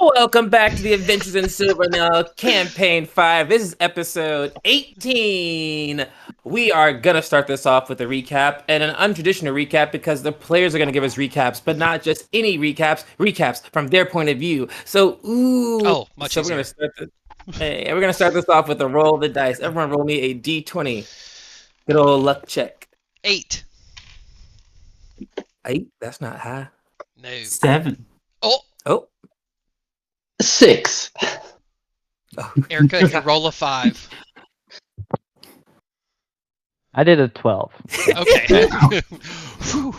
Welcome back to the Adventures in Silver Now Campaign 5. This is episode 18. We are going to start this off with a recap and an untraditional recap because the players are going to give us recaps, but not just any recaps from their point of view. So, Much so we're going easier. to start this. Hey, we're going to start this off with a roll of the dice. Everyone roll me a d20. Good old luck check. 8. 8, that's not high. No. 7. Oh, Oh, 6. Erica, you roll a 5. I did a 12. Okay. Whew.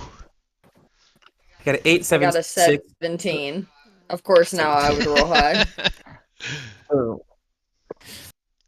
I got an 8, I 7, got a 6. 17. Of course, now I would roll high. Oh.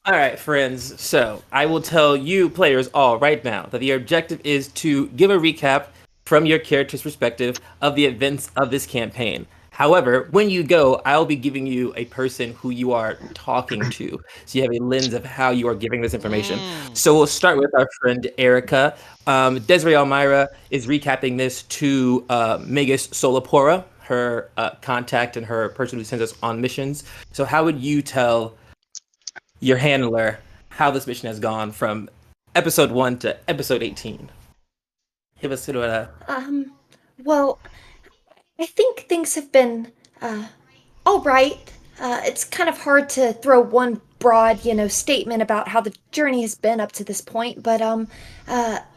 All right, friends. So I will tell you players all right now that the objective is to give a recap from your character's perspective of the events of this campaign. However, when you go, I'll be giving you a person who you are talking to. So you have a lens of how you are giving this information. So we'll start with our friend Erica. Desiree Almira is recapping this to Megas Solapora, her contact and her person who sends us on missions. So how would you tell your handler how this mission has gone from episode 1 to episode 18? Give us sort of a... Well, I think things have been, all right. It's kind of hard to throw one broad, statement about how the journey has been up to this point, but,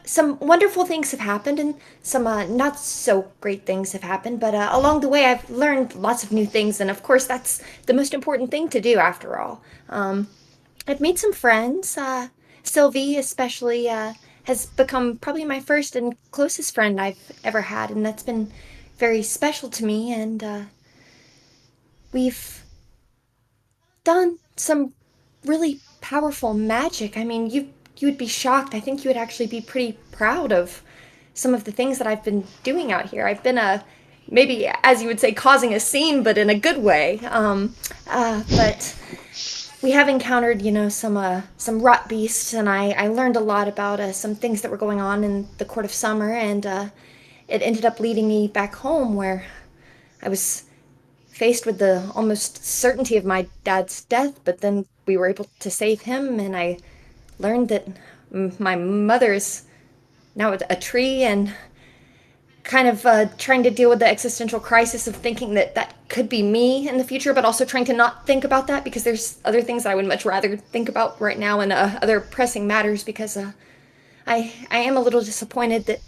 some wonderful things have happened and some, not so great things have happened, but, along the way I've learned lots of new things, and of course that's the most important thing to do after all. I've made some friends, Sylvie especially, has become probably my first and closest friend I've ever had, and that's been very special to me. And we've done some really powerful magic. I mean, you would be shocked. I think you would actually be pretty proud of some of the things that I've been doing out here. I've been maybe, as you would say, causing a scene, but in a good way. But we have encountered, some rot beasts, and I learned a lot about some things that were going on in the Court of Summer, and it ended up leading me back home, where I was faced with the almost certainty of my dad's death, but then we were able to save him, and I learned that my mother's now a tree, and kind of trying to deal with the existential crisis of thinking that that could be me in the future, but also trying to not think about that because there's other things that I would much rather think about right now, and other pressing matters, because I am a little disappointed that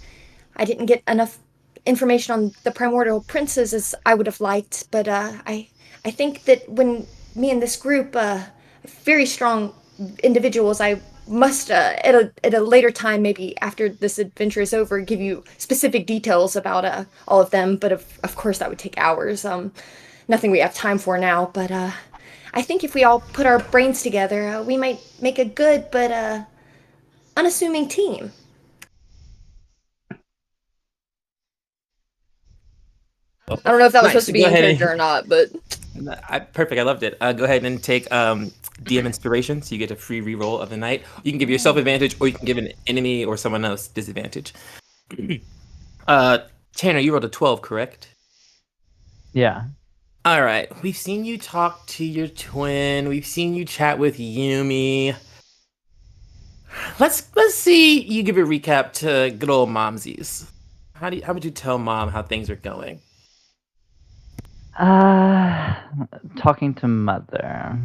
I didn't get enough information on the primordial princes as I would have liked. But I think that when me and this group, very strong individuals, I must at a later time, maybe after this adventure is over, give you specific details about all of them. But of course that would take hours. Nothing we have time for now. But I think if we all put our brains together, we might make a good but unassuming team. I don't know if that was Nice. supposed to be Go in ahead character and... or not, but Perfect. I loved it. Go ahead and take DM inspiration, so you get a free reroll of the night. You can give yourself advantage, or you can give an enemy or someone else disadvantage. Tanner, you rolled a 12, correct? Yeah. All right. We've seen you talk to your twin. We've seen you chat with Yumi. Let's see you give a recap to good old Momsies. How would you tell Mom how things are going? Talking to Mother.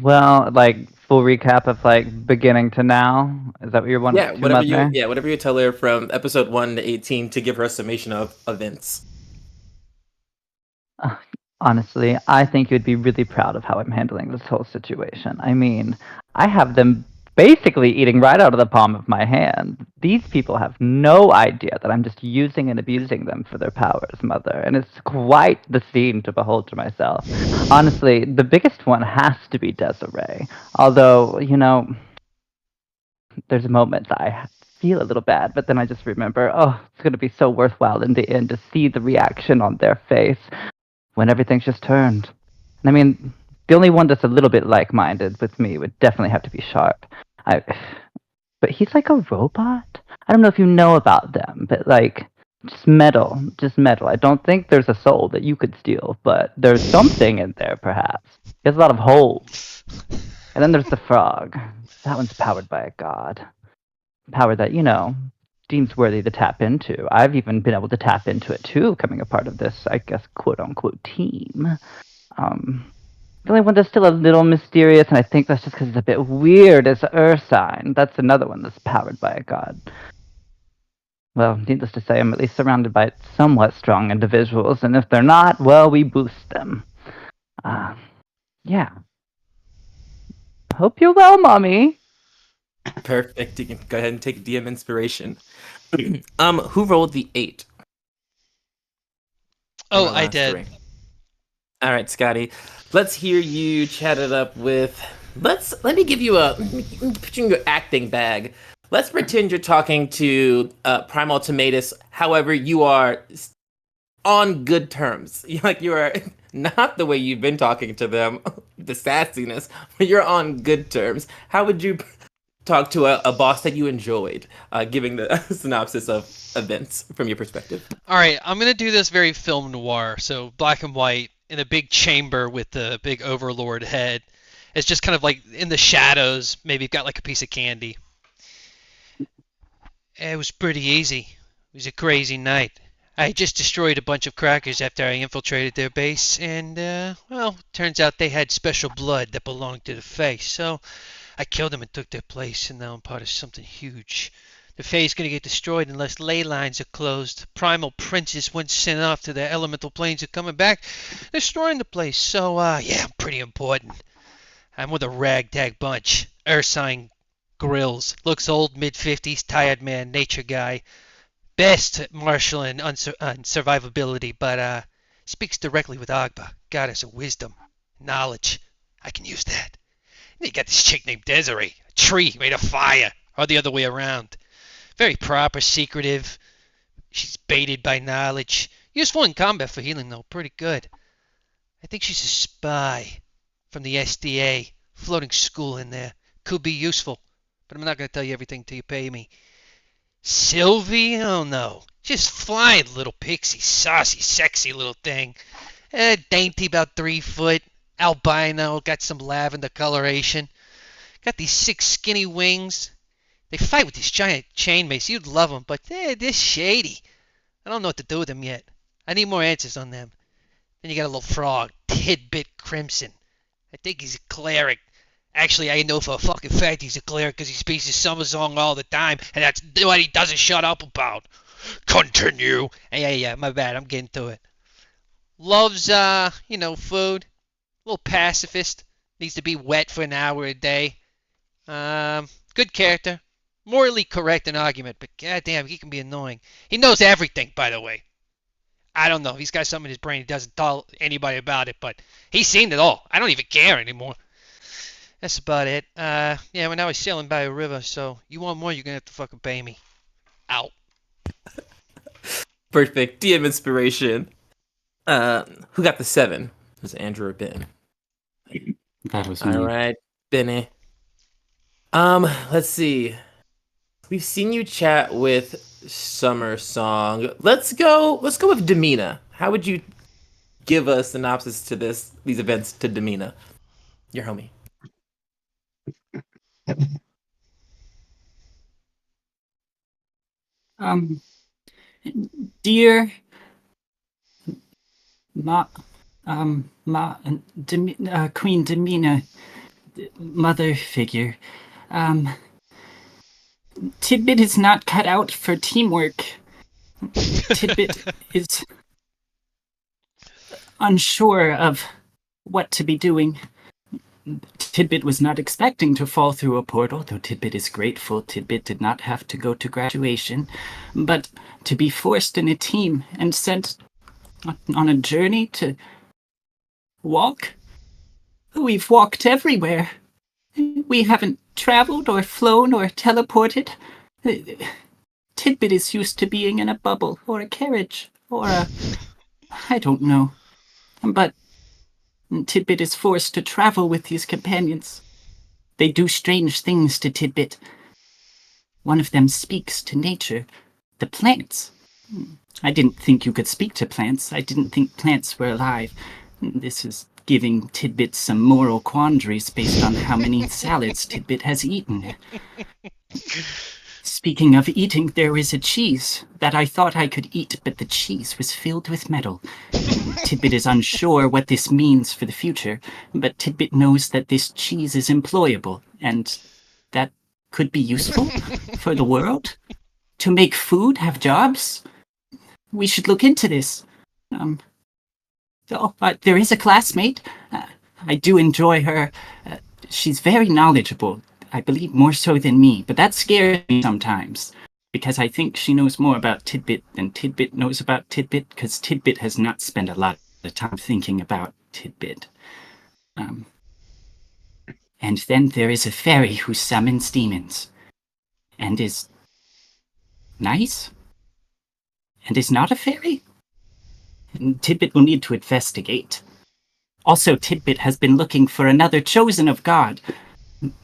Well, like, full recap of, like, beginning to now? Is that what you're wanting to Mother? Whatever you tell her from episode 1 to 18 to give her a summation of events. Honestly, I think you'd be really proud of how I'm handling this whole situation. I mean, I have them basically eating right out of the palm of my hand. These people have no idea that I'm just using and abusing them for their powers, Mother, and it's quite the scene to behold to myself. Honestly, the biggest one has to be Desiree. Although, there's moments I feel a little bad, but then I just remember, oh, it's going to be so worthwhile in the end to see the reaction on their face when everything's just turned. And I mean, the only one that's a little bit like-minded with me would definitely have to be Sharp. But he's like a robot. I don't know if you know about them, but like Just metal. Just metal. I don't think there's a soul that you could steal, but there's something in there, perhaps. There's a lot of holes. And then there's the frog. That one's powered by a god. Power that, deems worthy to tap into. I've even been able to tap into it too, coming a part of this, I guess, quote-unquote team. The only one that's still a little mysterious, and I think that's just because it's a bit weird, is Ursine. That's another one that's powered by a god. Well, needless to say, I'm at least surrounded by somewhat strong individuals, and if they're not, well, we boost them. Yeah. Hope you're well, Mommy. Perfect. You can go ahead and take DM inspiration. Who rolled the 8? Oh, I did. 3. All right, Scotty. Let's hear you chat it up with. Let me give you put you in your acting bag. Let's pretend you're talking to Primal Tomatus. However, you are on good terms. You are not the way you've been talking to them, the sassiness, but you're on good terms. How would you talk to a boss that you enjoyed, giving the synopsis of events from your perspective? All right, I'm going to do this very film noir, so black and white in a big chamber with the big overlord head. It's just kind of like in the shadows, maybe you've got like a piece of candy. It was pretty easy. It was a crazy night. I just destroyed a bunch of crackers after I infiltrated their base, and, well, turns out they had special blood that belonged to the Fae, so I killed them and took their place, and now I'm part of something huge. The Fae's gonna get destroyed unless ley lines are closed. Primal princes once sent off to the elemental planes are coming back, destroying the place, so, yeah, I'm pretty important. I'm with a ragtag bunch. Ursine Grills. Looks old, mid-50s, tired man, nature guy. Best at martial and survivability, but speaks directly with Agba, goddess of wisdom, knowledge. I can use that. And you got this chick named Desiree, a tree made of fire, or the other way around. Very proper, secretive. She's baited by knowledge. Useful in combat for healing, though, pretty good. I think she's a spy from the SDA, floating school in there. Could be useful. But I'm not going to tell you everything till you pay me. Sylvie? Oh no. Just flying little pixie. Saucy, sexy little thing. Dainty, about 3 foot. Albino, got some lavender coloration. Got these 6 skinny wings. They fight with these giant chain mace. You'd love them, but they're shady. I don't know what to do with them yet. I need more answers on them. Then you got a little frog. Tidbit Crimson. I think he's a cleric. Actually, I know for a fucking fact he's a cleric because he speaks his summer song all the time, and that's what he doesn't shut up about. Continue. Yeah, my bad. I'm getting to it. Loves, food. A little pacifist. Needs to be wet for an hour a day. Good character. Morally correct in argument, but goddamn, he can be annoying. He knows everything, by the way. I don't know. He's got something in his brain. He doesn't tell anybody about it, but he's seen it all. I don't even care anymore. That's about it. Well, now he's sailing by a river, so you want more, you're going to have to fucking pay me. Out. Perfect. DM inspiration. Who got the 7? It was Andrew or Ben? That was me. All right, Benny. Let's see. We've seen you chat with Summer Song. Let's go with Demina. How would you give a synopsis to these events to Demina, your homie? Dear Queen Demina, mother figure, Tidbit is not cut out for teamwork. Tidbit is unsure of what to be doing. Tidbit was not expecting to fall through a portal, though Tidbit is grateful Tidbit did not have to go to graduation, but to be forced in a team and sent on a journey to walk? We've walked everywhere. We haven't traveled or flown or teleported. Tidbit is used to being in a bubble or a carriage or I don't know. But Tidbit is forced to travel with his companions. They do strange things to Tidbit. One of them speaks to nature, the plants, I didn't think you could speak to plants. I didn't think plants were alive. This is giving Tidbit some moral quandaries based on how many salads Tidbit has eaten. Speaking of eating, there is a cheese that I thought I could eat, but the cheese was filled with metal. Tidbit is unsure what this means for the future, but Tidbit knows that this cheese is employable, and that could be useful for the world. To make food, have jobs. We should look into this. There is a classmate. I do enjoy her. She's very knowledgeable. I believe more so than me, but that scares me sometimes. Because I think she knows more about Tidbit than Tidbit knows about Tidbit, because Tidbit has not spent a lot of time thinking about Tidbit. And then there is a fairy who summons demons. And is nice? And is not a fairy? Tidbit will need to investigate. Also, Tidbit has been looking for another chosen of God.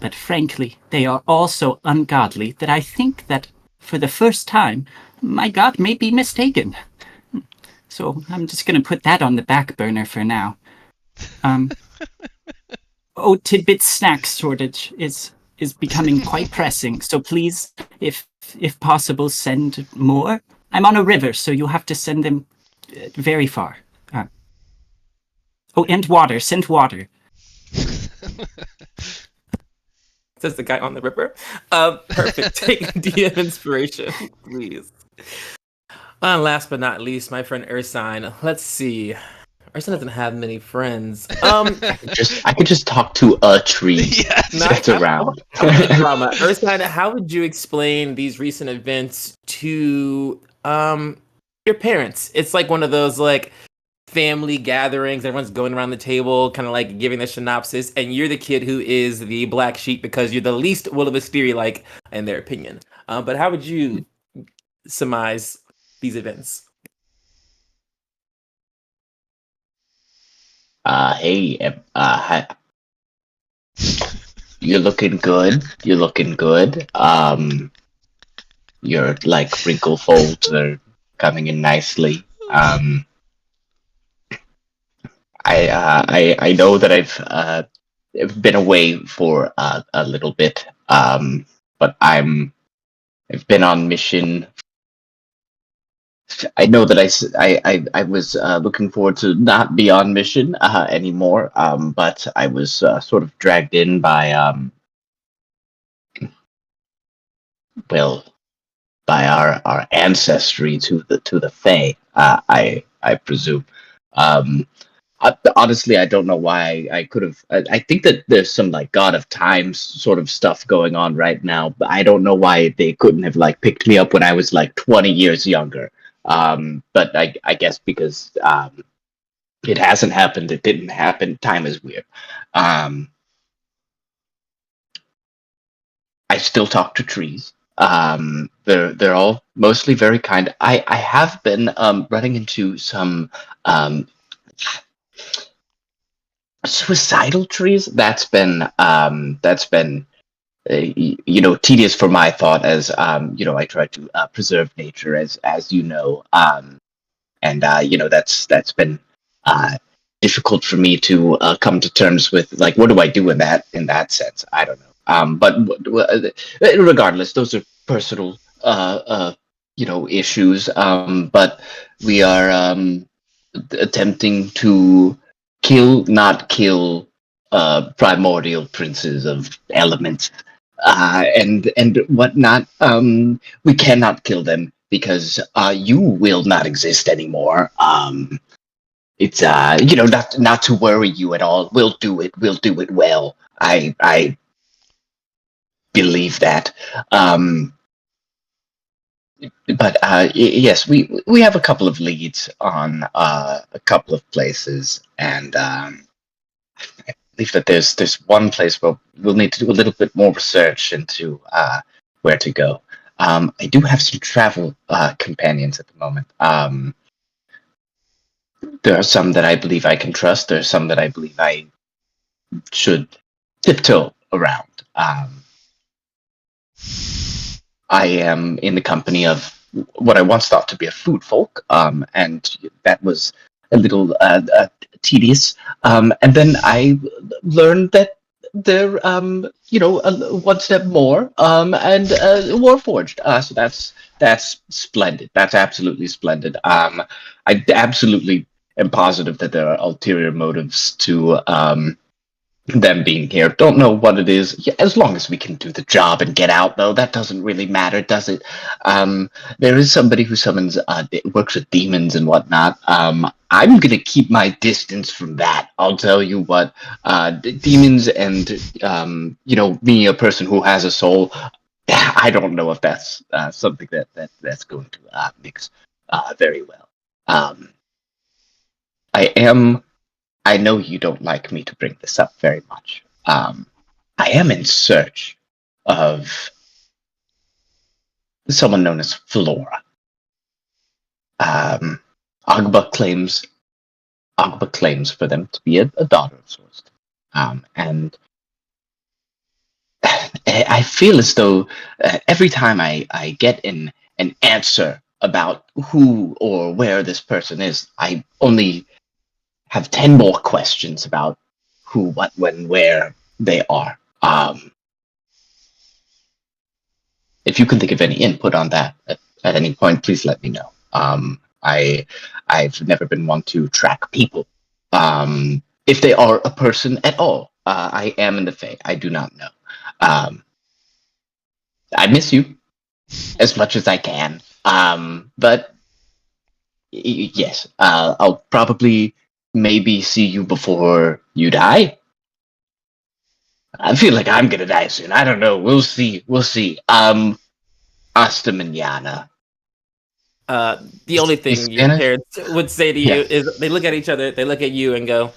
But frankly, they are all so ungodly that I think that, for the first time, my God may be mistaken. So I'm just going to put that on the back burner for now. Tidbit's snack shortage is becoming quite pressing, so please, if possible, send more. I'm on a river, so you'll have to send them very far. And water. Send water. Says the guy on the river. Perfect. Take DM inspiration, please. And last but not least, my friend Ursine. Let's see. Ursine doesn't have many friends. I could just talk to a tree that's around. Drama. Ursine, how would you explain these recent events to your parents? It's like one of those like family gatherings. Everyone's going around the table, kind of like giving the synopsis, and you're the kid who is the black sheep because you're the least Will of Wisteria like in their opinion. But how would you surmise these events? Hey, you're looking good. You're looking good. Your like wrinkle folds are coming in nicely. I know that I've been away for a little bit. But I've been on mission. I know that I was looking forward to not be on mission anymore. But I was sort of dragged in by well, by our ancestry to the Fae. I presume. Honestly, I don't know why I could have. I think that there's some like God of Times sort of stuff going on right now, but I don't know why they couldn't have like picked me up when I was like 20 years younger. But I guess because it hasn't happened, it didn't happen. Time is weird. I still talk to trees. They're all mostly very kind. I have been running into some suicidal trees. That's been tedious for my thought as I try to preserve nature as you know, and that's been difficult for me to come to terms with. Like, what do I do in that sense? I don't know. But regardless, those are personal issues. But we are attempting to not kill primordial princes of elements and whatnot. We cannot kill them because you will not exist anymore. It's not to worry you at all. We'll do it. We'll do it well. I believe that. But yes, we have a couple of leads on a couple of places, and I believe that there's one place where we'll need to do a little bit more research into where to go. I do have some travel companions at the moment. There are some that I believe I can trust. There are some that I believe I should tiptoe around. I am in the company of what I once thought to be a food folk, and that was a little tedious. And then I learned that they're one step more, and Warforged. So that's splendid. That's absolutely splendid. I absolutely am positive that there are ulterior motives to them being here. Don't know what it is. Yeah, as long as we can do the job and get out, though, that doesn't really matter, does it? There is somebody who summons, works with demons and whatnot. I'm gonna keep my distance from that. I'll tell you what. Demons and me, a person who has a soul. I don't know if that's something that's going to mix very well. I am. I know you don't like me to bring this up very much. I am in search of someone known as Flora. Agba claims for them to be a daughter of sorts. And I feel as though every time I get an answer about who or where this person is, I only have 10 more questions about who, what, when, where they are. If you can think of any input on that at any point, please let me know. I've never been one to track people. If they are a person at all, I am in the Fae. I do not know. I miss you as much as I can. But yes, I'll probably maybe see you before you die. I feel like I'm gonna die soon. I don't know. We'll see. Hasta mañana. The only thing your Spanish? parents would say to you Yeah. is they look at each other, they look at you and go,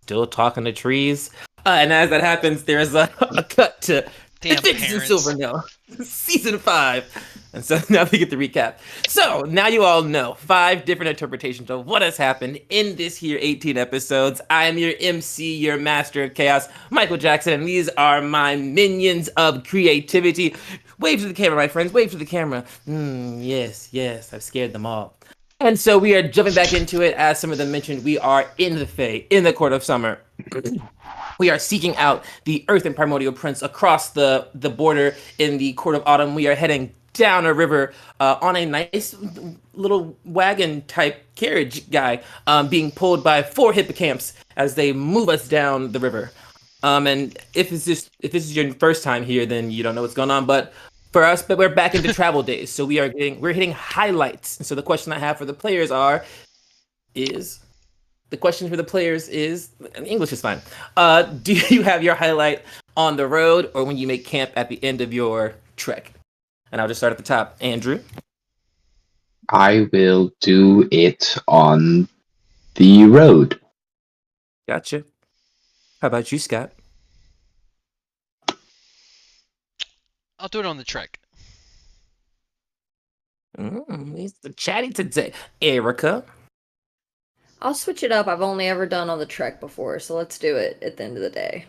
"Still talking to trees." And as that happens, there's a cut to Damn Adventures in parents. Silvernail, season 5. And so now they get the recap. So now you all know 5 different interpretations of what has happened in this here 18 episodes. I am your MC, your master of chaos, Michael Jackson, and these are my minions of creativity. Wave to the camera, my friends. Wave to the camera. Yes, I've scared them all. And so we are jumping back into it. As some of them mentioned, we are in the Fae, in the Court of Summer. We are seeking out the Earth and Primordial Prince across the border in the Court of Autumn. We are heading down a river on a nice little wagon type carriage guy being pulled by 4 hippocamps as they move us down the river. And if this is your first time here, then you don't know what's going on. But for us, but we're back into travel days, so we're hitting highlights. And so the question I have for the players is English is fine. Do you have your highlight on the road or when you make camp at the end of your trek? And I'll just start at the top. Andrew? I will do it on the road. Gotcha. How about you, Scott? I'll do it on the trek. He's the chatty today. Erica? I'll switch it up. I've only ever done on the trek before, so let's do it at the end of the day.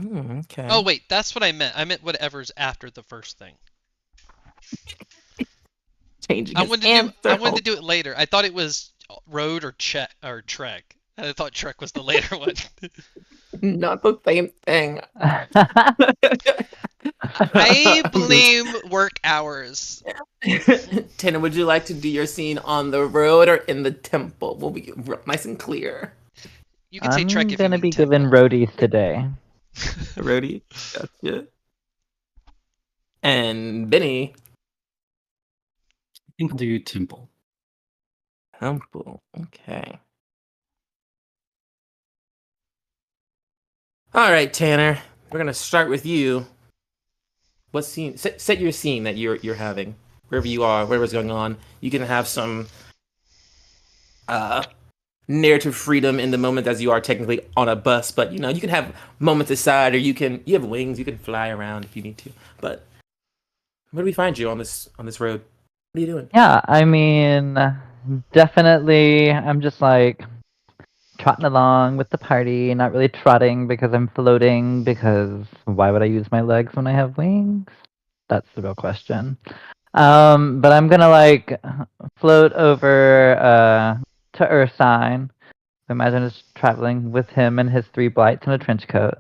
Okay. Oh wait, that's what I meant. I meant whatever's after the first thing. Changing I his wanted to do it later. I thought it was road or trek. I thought trek was the later one. Not the same thing. I blame work hours. Tanner, would you like to do your scene on the road or in the temple? We'll be nice and clear. You can say trek if you I'm gonna mean be temple. given roadies today. Roadie? Gotcha. And Benny? I think I'll do temple. Temple. Okay. All right, Tanner. We're gonna start with you. What scene? Set your scene that you're having wherever you are, whatever's going on. You can have some narrative freedom in the moment as you are technically on a bus, but you can have moments aside, or you have wings. You can fly around if you need to. But where do we find you on this road? What are you doing? Yeah, I mean, definitely, I'm just like trotting along with the party, not really trotting because I'm floating, because why would I use my legs when I have wings? That's the real question. But I'm gonna like float over to Ursine. Imagine it's traveling with him and his 3 blights in a trench coat,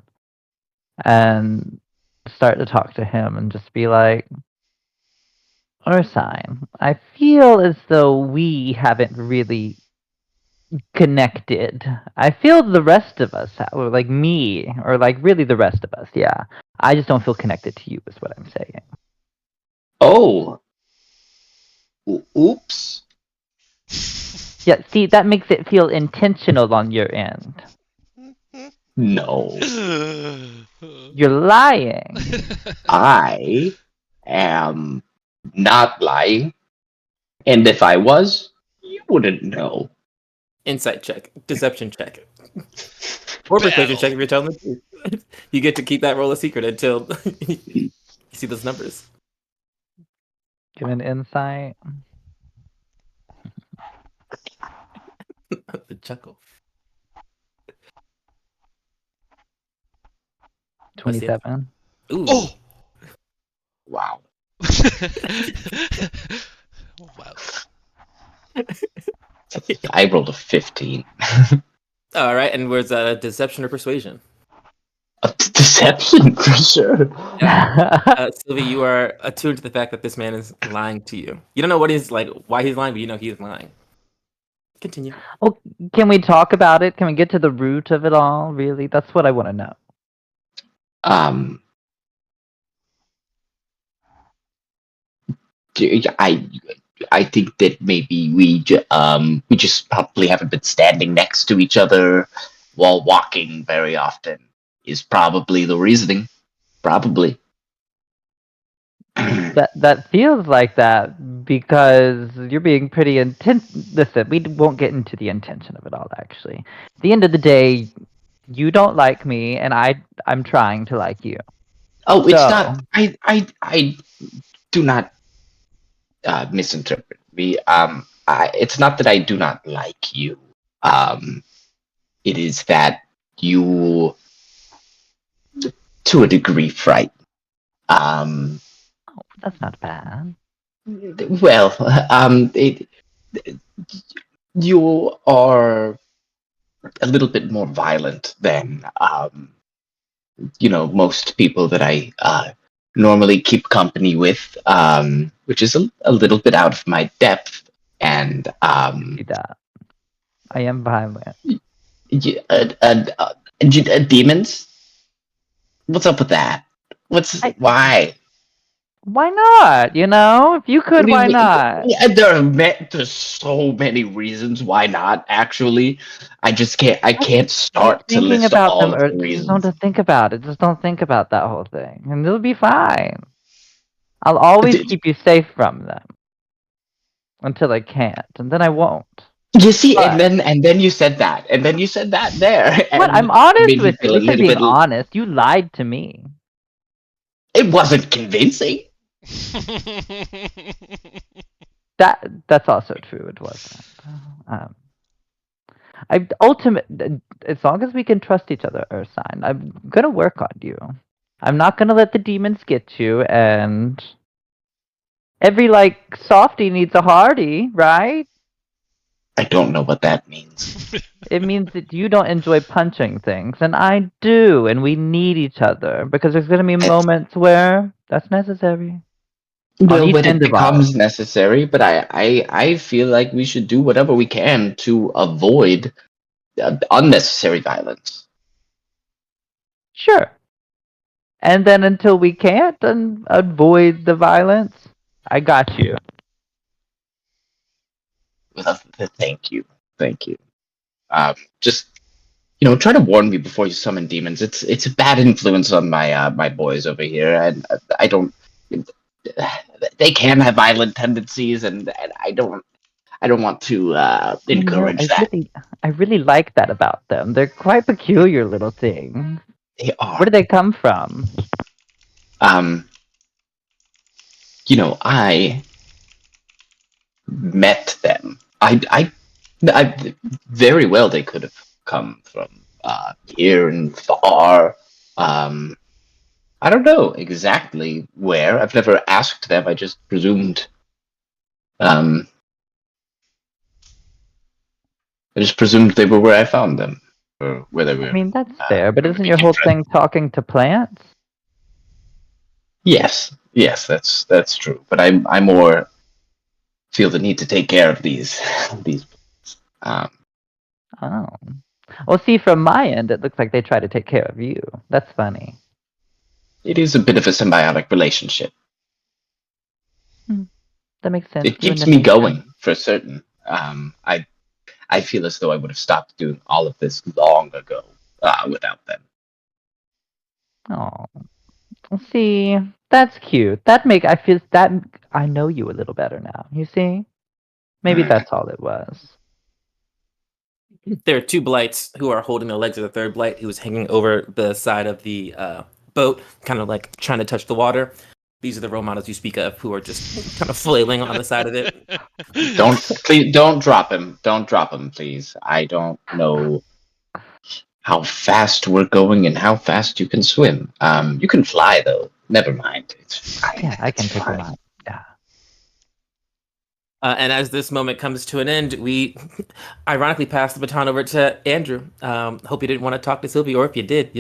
and start to talk to him and just be like, Ursine, I feel as though we haven't really connected. I feel the rest of us, or like me, or like really the rest of us, yeah. I just don't feel connected to you, is what I'm saying. Oh. Oops. Yeah, see, that makes it feel intentional on your end. No. You're lying. I am not lying. And if I was, you wouldn't know. Insight check, deception check, or persuasion check if you're telling the truth. You get to keep that roll a secret until you see those numbers. Give an insight. The chuckle. 27. Ooh. Oh! Wow. Wow. I rolled a 15. All right, and where's deception or persuasion? A deception, for sure. Sylvie, you are attuned to the fact that this man is lying to you. You don't know what he's like, why he's lying, but you know he is lying. Continue. Well, can we talk about it? Can we get to the root of it all? Really, that's what I want to know. I think that maybe we just probably haven't been standing next to each other while walking very often. Is probably the reasoning. Probably. That feels like that because you're being pretty intense. Listen, we won't get into the intention of it all. Actually, at the end of the day, you don't like me, and I'm trying to like you. Oh, it's So- not. I do not misinterpret me. It's not that I do not like you. It is that you, to a degree, frighten. That's not bad. Well, you are a little bit more violent than most people that I normally keep company with, which is a little bit out of my depth. And See that? I am violent. demons. What's up with that? Why? Why not? You know, if you could, why not? Yeah, there's so many reasons why not. Actually, I just can't. I can't start to Thinking list about all them, of or the just reasons. don't think about it. Just don't think about that whole thing, and it'll be fine. I'll always keep you safe from them until I can't, and then I won't. You see, But- and then you said that, and then you said that there. What? And I'm honest made me with you. feel At a least I'm little being bit. honest. You lied to me. It wasn't convincing. That's also true. It wasn't. As long as we can trust each other, Ursine, I'm gonna work on you. I'm not gonna let the demons get you, and every like softie needs a hardy, right? I don't know what that means. It means that you don't enjoy punching things, and I do, and we need each other because there's gonna be moments where that's necessary. Well, each when it end of becomes necessary, but I feel like we should do whatever we can to avoid unnecessary violence. Sure. And then until we can't and avoid the violence, I got you. Well, thank you. Just try to warn me before you summon demons. It's a bad influence on my boys over here, and I don't. They can have violent tendencies, and I don't want to encourage that. I really like that about them. They're quite peculiar little things. They are. Where do they come from? I met them. I very well they could have come from here and far. I don't know exactly where. I've never asked them. I just presumed. Um, I just presumed they were where I found them, or where they I were. mean, that's fair, but isn't your became whole friends. thing talking to plants? Yes, that's true. But I more feel the need to take care of these. Um, Oh. Well, see, from my end, it looks like they try to take care of you. That's funny. it is a bit of a symbiotic relationship. That makes sense. It You and keeps me Nicholson. going for certain. I feel as though I would have stopped doing all of this long ago without them. Oh. See, that's cute. I feel that I know you a little better now. You see? Maybe Hmm. that's all it was. There are two blights who are holding the legs of the third blight who is hanging over the side of the boat, kind of like trying to touch the water. These are the role models you speak of who are just kind of flailing on the side of it. Don't drop him. Don't drop him, please. I don't know how fast we're going and how fast you can swim. You can fly though. Never mind. It's fine. Yeah, I can It's take him fine. out. Yeah. And as this moment comes to an end, we ironically pass the baton over to Andrew. Hope you didn't want to talk to Sylvie, or if you did,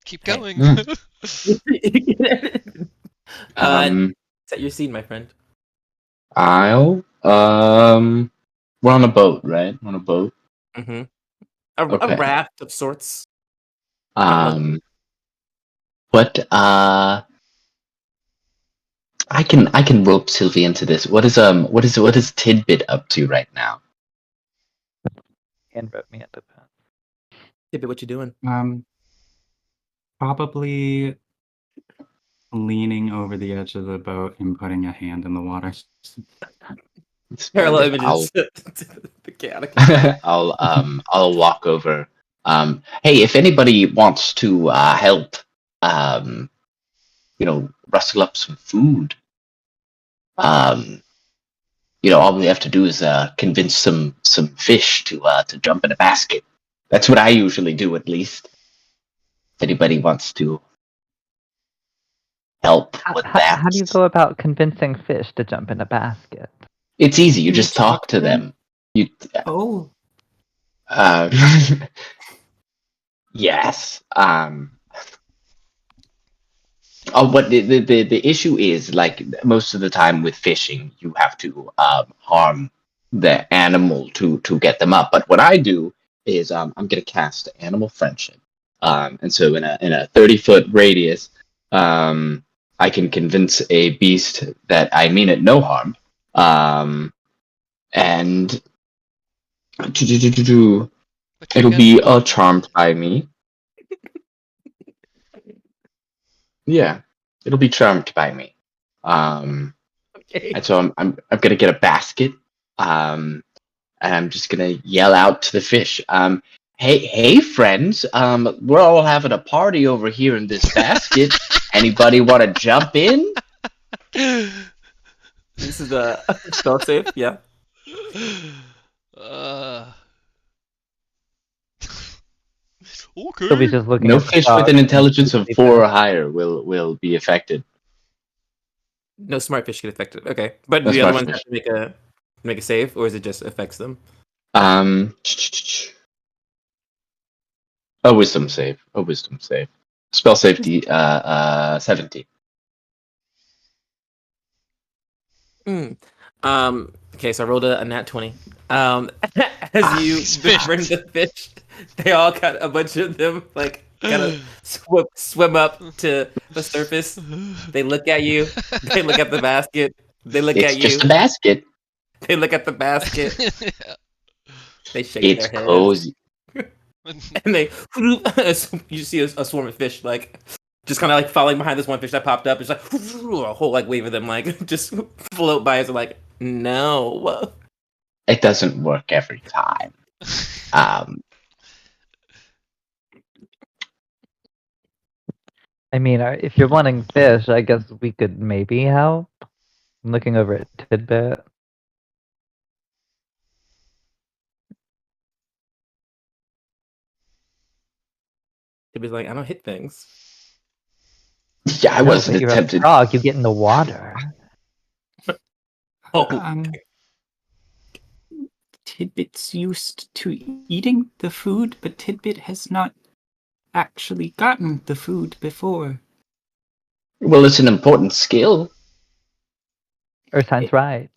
Keep hey. going. Hmm. uh, set your scene, my friend. I'll we're on a boat, right? On a boat. Mm-hmm. A Okay. raft of sorts. Um but I can rope Sylvie into this. What is Tidbit up to right now? And wrote me at the pen. Tippy, what you doing? Probably leaning over the edge of the boat and putting a hand in the water. Parallel Splendid. images to the chaotic. I'll walk over. Hey, if anybody wants to help, rustle up some food, um, all we have to do is convince some fish to jump in a basket. That's what I usually do, at least. If anybody wants to help with that, How do you go about convincing fish to jump in a basket? it's easy. You Can you just talk talk to to them? them. You, Oh, uh, yes. What the issue is, like most of the time with fishing, you have to harm the animal to get them up. But what I do is I'm gonna cast animal friendship, and so in a 30-foot radius, I can convince a beast that I mean it no harm, and But you're it'll gonna be harm them. charmed by me. Yeah, it'll be charmed by me. Um, Okay. And so I'm gonna get a basket, and I'm just gonna yell out to the fish, hey friends, we're all having a party over here in this basket. Anybody want to jump in? This is the spell save. Yeah. uh, Sylvie's okay. just looking No at the fish with frogs an and intelligence of sleepy 4 or fish. higher will be affected. No smart fish get affected. Okay, but No the other smart ones fish. have to make a save, or is it just affects them? Um, a wisdom save. A wisdom save. Spell safety. 17. Mm. Okay, so I rolled a nat 20. As you These befriend fish. the fish, they all got a bunch of them like kind of swim up to the surface. They look at you. They look at the basket. They look It's at just you. a basket. They look at the basket. They shake It's their heads, cozy. and they you see a swarm of fish like just kind of like following behind this one fish that popped up. It's like a whole like wave of them like just float by us. Like no. It doesn't work every time. Um, I mean, if you're wanting fish, I guess we could maybe help. I'm looking over at Tidbit. It was like I don't hit things. Yeah, I No, wasn't but you're a attempted. frog. You get in the water. Oh, Tidbit's used to eating the food, but Tidbit has not actually gotten the food before. Well, it's an important skill. Ursine's right.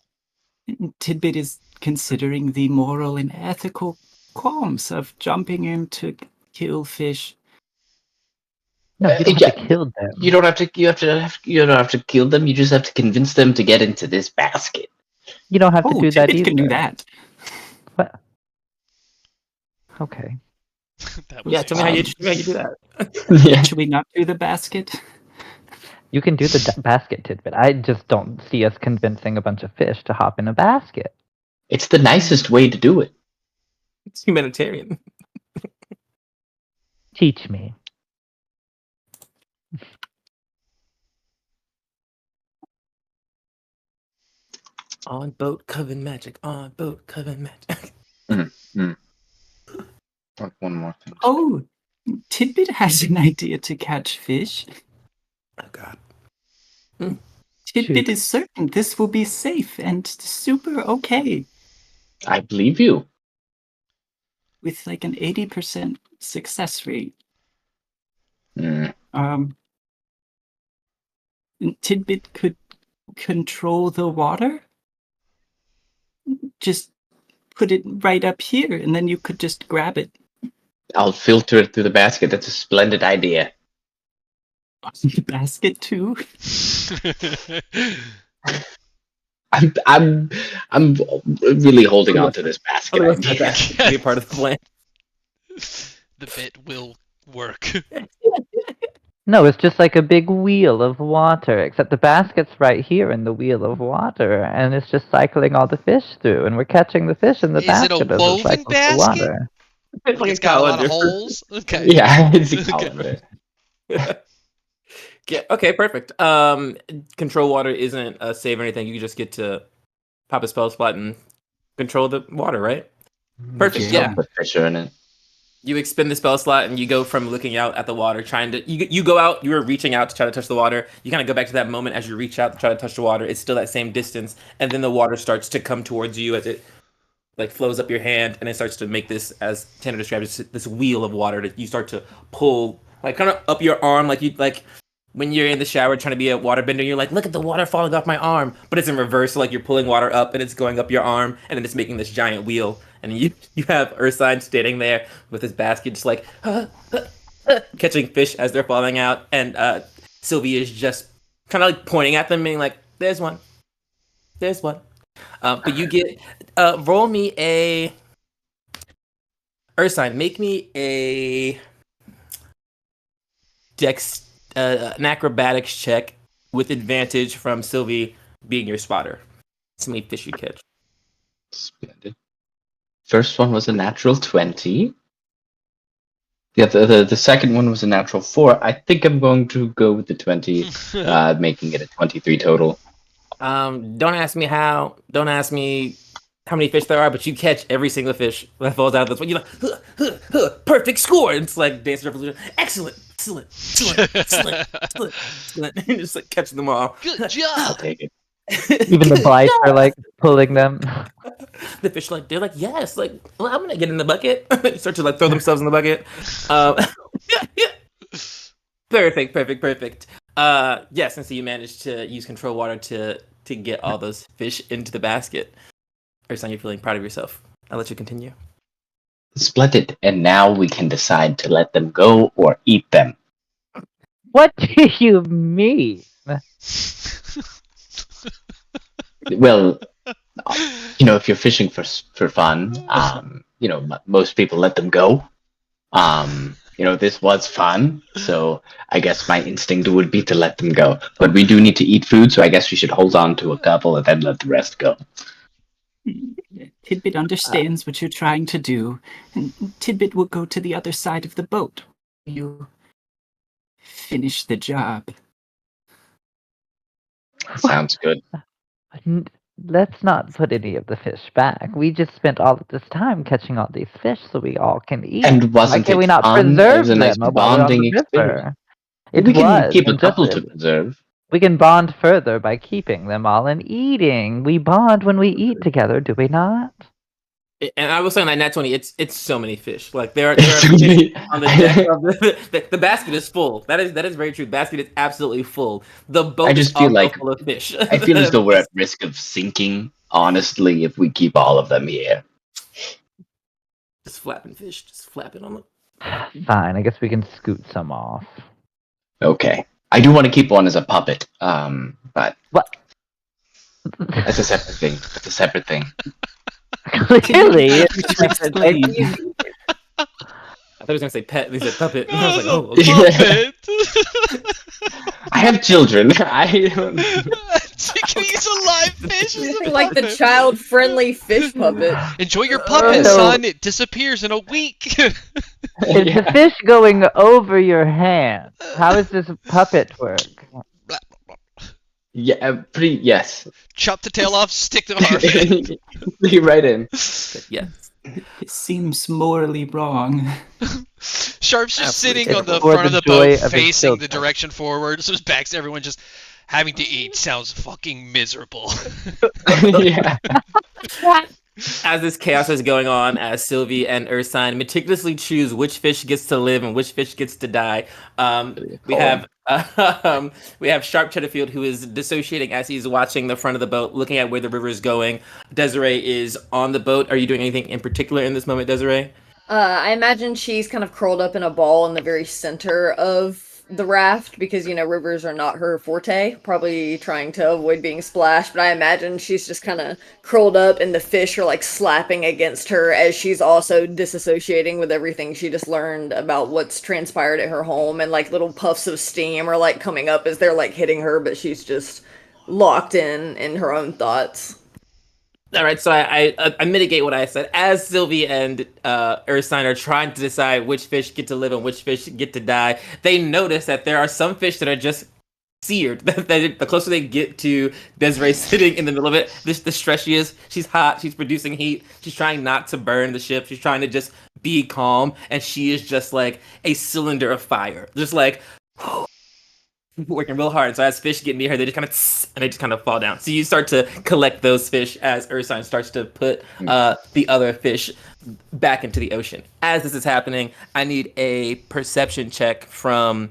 Tidbit is considering the moral and ethical qualms of jumping in to kill fish. No, you don't have to kill them. You don't have to. You don't have to kill them. You just have to convince them to get into this basket. You don't have to do that Tidbit either. can do that. What? Okay. That was yeah. Tell me how you do that. Yeah. Should we not do the basket? You can do the basket, Tidbit. I just don't see us convincing a bunch of fish to hop in a basket. It's the nicest way to do it. It's humanitarian. Teach me. On boat, coven magic. On boat, coven magic. One more thing. Oh, Tidbit has an idea to catch fish. Oh God. Tidbit Shoot. is certain this will be safe and super okay, I believe you. with like an 80% success rate. Mm. Tidbit could control the water. Just put it right up here, and then you could just grab it. I'll filter it through the basket. That's a splendid idea. The basket too. I'm really holding on to this basket Otherwise, idea. that could be a part of the plan. The bit will work. No, it's just like a big wheel of water, except the basket's right here in the wheel of water, and it's just cycling all the fish through, and we're catching the fish in the Is it basket a as it woven cycles the basket? water. It's like It's a got a lot of calendar. holes. Okay. Yeah, it's a Okay. calendar. Yeah, okay, perfect. Control water isn't a save or anything. You just get to pop a spell slot and control the water, right? Perfect. Yeah. Yeah. Put pressure in it. You expend the spell slot and you go from looking out at the water, trying to you go out. You were reaching out to try to touch the water. You kind of go back to that moment as you reach out to try to touch the water. It's still that same distance, and then the water starts to come towards you as it like flows up your hand, and it starts to make this, as Tanner described, this wheel of water that you start to pull like kind of up your arm, like you like when you're in the shower trying to be a waterbender. You're like, look at the water falling off my arm, but it's in reverse. So like you're pulling water up and it's going up your arm, and then it's making this giant wheel. And you have Ursine standing there with his basket, just like catching fish as they're falling out, and Sylvie is just kind of like pointing at them, being like, "There's one, there's one." But you get roll me a Ursine, make me a an acrobatics check with advantage from Sylvie being your spotter. How many fish you catch? Splendid. First one was a natural 20. Yeah, the second one was a natural 4. I think I'm going to go with the 20, making it a 23 total. Don't ask me how. Don't ask me how many fish there are, but you catch every single fish that falls out of this one. You're like, perfect score. And it's like Dance Revolution. Excellent, excellent, excellent, excellent, excellent, excellent. And just like catching them all. Good I'll job. take it. Even the bites are like pulling them. The fish they're like, yes, like, well, I'm gonna get in the bucket. Start to like throw themselves in the bucket. Perfect. Yes, and so you managed to use control water to get all those fish into the basket. Ursan, you're feeling proud of yourself. I'll let you continue. Splendid. And now we can decide to let them go or eat them. What do you mean? Well, if you're fishing for fun, most people let them go. This was fun, so I guess my instinct would be to let them go. But we do need to eat food, so I guess we should hold on to a couple and then let the rest go. Tidbit understands what you're trying to do, and Tidbit will go to the other side of the boat. You finish the job. Sounds good. Let's not put any of the fish back. We just spent all of this time catching all these fish so we all can eat. And wasn't Why can't it we not fun? It preserve was a nice them while we're on bonding the river? experience. It We can was. keep a And just couple to preserve. we can bond further by keeping them all and eating. We bond when we eat together, do we not? And I was saying that Nat 20, it's so many fish. Like there are fish on the deck of the basket is full. That is very true. The basket is absolutely full. The I boat is just feel also like full of fish. I feel as though we're at risk of sinking. Honestly, if we keep all of them here. Just flapping fish, just flapping on the. Fine, I guess we can scoot some off. Okay. I do want to keep one as a puppet. But What? that's a separate thing. That's a separate thing. Clearly, Would you explain? I thought he was gonna say pet. He said puppet. And I was like, Oh, oh, the puppet. I have children. I don't... Can we use a live fish as a Like the puppet? child-friendly fish puppet. Enjoy your puppet, So- son. It disappears in a week. Is Yeah. the fish going over your hand? How does this puppet work? Yeah, pretty. Yes. Chop the tail off, stick the arm in. Right in. yes. It seems morally wrong. Sharp's just Absolutely. sitting on It's the for front of the the boat, joy of his facing the children. direction forward, so his back's to everyone, just having to eat sounds fucking miserable. Yeah. As this chaos is going on, as Sylvie and Ursine meticulously choose which fish gets to live and which fish gets to die, we have Sharp Cheddarfield, who is dissociating as he's watching the front of the boat, looking at where the river is going. Desiree is on the boat. Are you doing anything in particular in this moment, Desiree? I imagine she's kind of curled up in a ball in the very center of the raft because, rivers are not her forte, probably trying to avoid being splashed, but I imagine she's just kind of curled up and the fish are like slapping against her as she's also disassociating with everything she just learned about what's transpired at her home, and like little puffs of steam are like coming up as they're like hitting her, but she's just locked in her own thoughts. All right, so I mitigate what I said. As Sylvie and Ursine are trying to decide which fish get to live and which fish get to die, they notice that there are some fish that are just seared. The closer they get to Desiree sitting in the middle of it, the stress she is. She's hot. She's producing heat. She's trying not to burn the ship. She's trying to just be calm, and she is just like a cylinder of fire, just like working real hard. So as fish get near her, they just kind of fall down. So you start to collect those fish as Ursine starts to put the other fish back into the ocean. As this is happening, I need a perception check from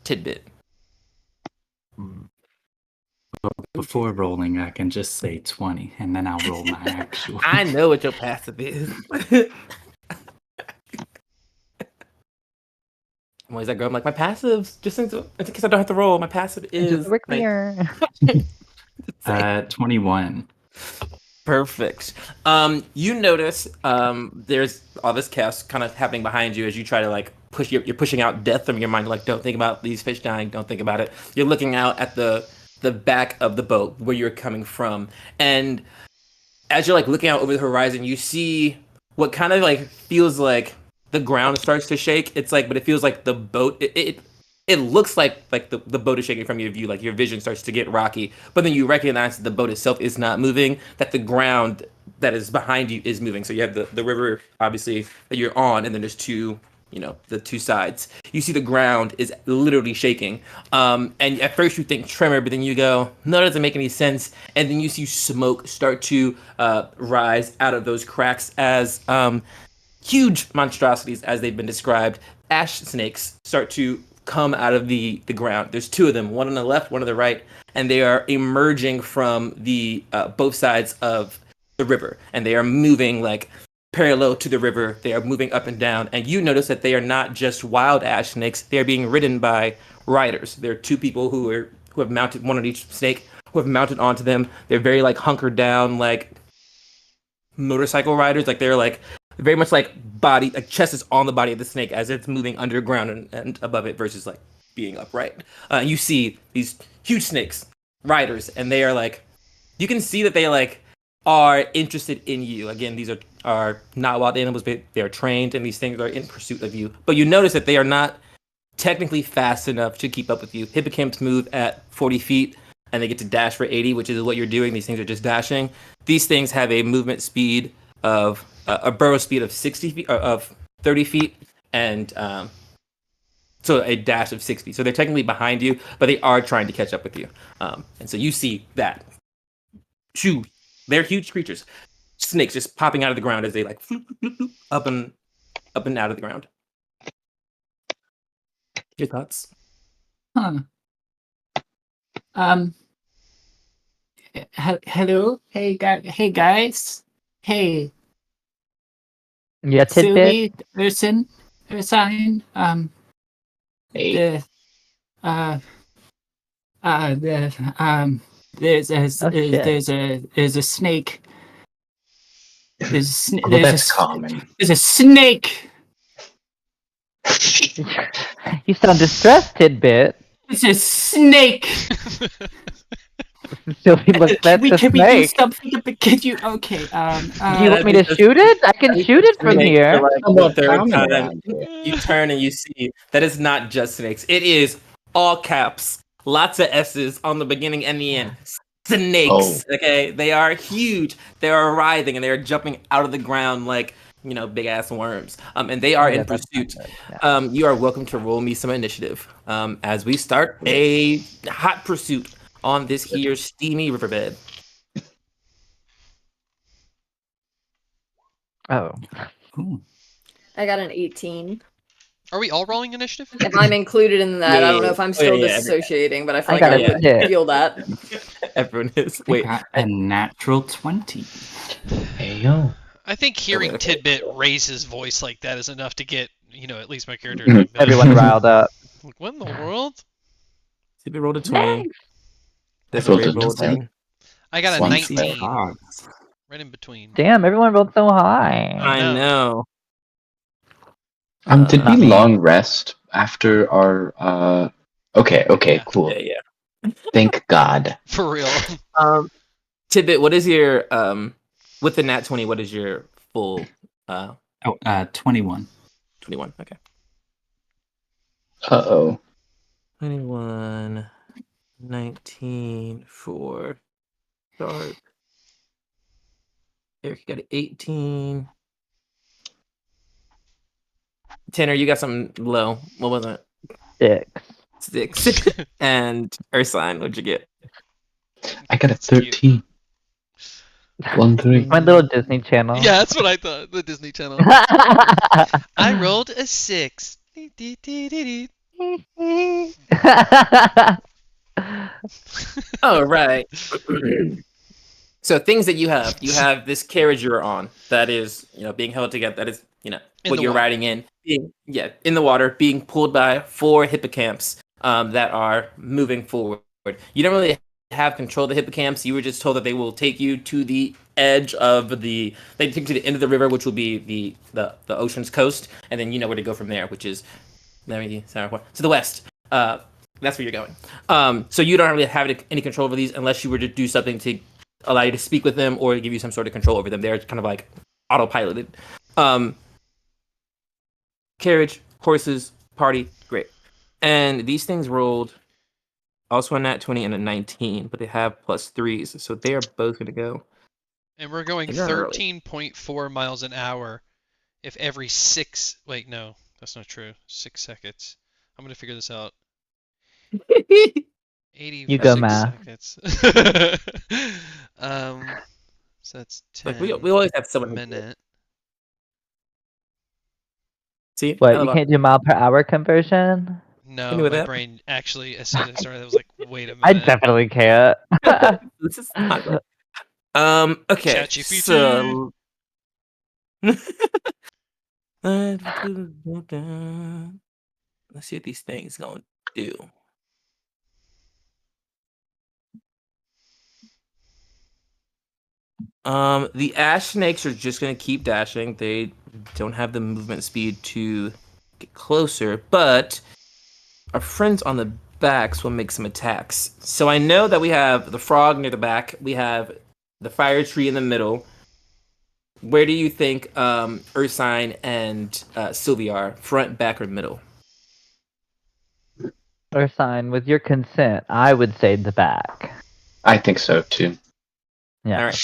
Tidbit. Before rolling, I can just say 20, and then I'll roll my actual. I know what your passive is. What is that girl? I'm like, my passive, just in case I don't have to roll, my passive is We're clear. 21. Perfect. You notice there's all this chaos kind of happening behind you as you try to like you're pushing out death from your mind. Like, don't think about these fish dying. Don't think about it. You're looking out at the back of the boat where you're coming from, and as you're like looking out over the horizon, you see what kind of like feels like the ground starts to shake. It's like, but it feels like the boat. It looks like the boat is shaking from your view, like your vision starts to get rocky. But then you recognize that the boat itself is not moving, that the ground that is behind you is moving. So you have the river, obviously, that you're on, and then there's the two sides. You see the ground is literally shaking. And at first you think tremor, but then you go, no, that doesn't make any sense. And then you see smoke start to rise out of those cracks as huge monstrosities, as they've been described, ash snakes start to come out of the ground. There's two of them, one on the left, one on the right, and they are emerging from the both sides of the river, and they are moving like parallel to the river. They are moving up and down, and you notice that they are not just wild ash snakes. They are being ridden by riders. There are two people who have mounted, one on each snake, who have mounted onto them. They're very like hunkered down, like motorcycle riders. Like they're like very much like body, like chest is on the body of the snake as it's moving underground and above it versus like being upright. You see these huge snakes, riders, and they are like, you can see that they like are interested in you. Again, these are not wild animals, but they are trained, and these things are in pursuit of you. But you notice that they are not technically fast enough to keep up with you. Hippocamps move at 40 feet, and they get to dash for 80, which is what you're doing. These things are just dashing. These things have a movement speed of a burrow speed of 60 feet, of 30 feet, and So a dash of 60. So they're technically behind you, but they are trying to catch up with you. And so you see that. Shoo. They're huge creatures. Snakes just popping out of the ground as they like floop, floop, floop, up and out of the ground. Your thoughts? Huh. Hello? Hey, guys. Hey, Yeah, tidbit. Sylvie, Ursine, Hey. the, there's a, Oh, shit. there's a snake. There's Well, that's common. there's a snake. You sound distressed, tidbit. It's a snake. Sylvie looks at the Can we do snake. something? Could you? Okay. Do you want me to shoot it? I can shoot it from here. Somewhat Third common time, around here. you turn and you see that it's not just snakes. It is all caps, lots of S's on the beginning and the end. Snakes. Oh. Okay, they are huge. They are writhing and they are jumping out of the ground like big ass worms. And they are in Yeah, that's pursuit. not good, yeah. You are welcome to roll me some initiative as we start a hot pursuit on this here steamy riverbed. Oh. Ooh. I got an 18. Are we all rolling initiative? If I'm included in that, Yeah, I don't know if I'm still yeah, disassociating, but I feel I like got I it. would Yeah. feel that. Everyone is. I Wait. got a natural 20. Hey, yo. I think hearing Okay. Tidbit raise his voice like that is enough to get, at least my character. Mhm. Everyone riled up. Like, what in the world? Tidbit rolled a 20. I rolled a rolled 20. 10. I got a One 19. Frogs. Right in between. Damn, everyone rolled so high. I I know. Did we Not me. long rest after our Okay, Yeah. cool. Yeah. Thank God. For real. Tidbit, what is your with the nat 20? What is your full 21. 21? Okay. Uh-oh. 21, 19 for start. Eric got 18. Tanner, you got something low. What was it? 6. 6. And Ursine, what'd you get? I got a It's cute. 13. 1-3. My little Disney Channel. Yeah, that's what I thought. The Disney Channel. I rolled a 6. Oh, right. So things that you have this carriage you're on that is, being held together. That is, In what the you're water. riding in. In the water, being pulled by 4 hippocamps that are moving forward. You don't really have control of the hippocamps. You were just told that they will take you to the edge of they take you to the end of the river, which will be the ocean's coast, and then you know where to go from there, which is to the west. That's where you're going. So you don't really have any control over these unless you were to do something to allow you to speak with them or give you some sort of control over them. They're kind of like autopiloted. Carriage, horses, party, great. And these things rolled also a nat 20 and a 19, but they have +3s, so they are both going to go. And we're going You're early. 13.4 miles an hour if every 6... Wait, no. That's not true. 6 seconds. I'm going to figure this out. 86 You go, math. seconds. So that's 10 Like we always have someone a who do it. minute. See? I What, you love- can't do mile per hour conversion? No, me with my that. brain actually, as soon as I started, I was like, wait a I minute. definitely can't. This is not right. Okay. ChatGPT. So let's see what these things gonna do. The ash snakes are just gonna keep dashing. They don't have the movement speed to get closer, but our friends on the backs will make some attacks. So I know that we have the frog near the back. We have the fire tree in the middle. Where do you think Ursine and Sylvie are? Front, back, or middle? Ursine, with your consent, I would say the back. I think so, too. Yeah. All right.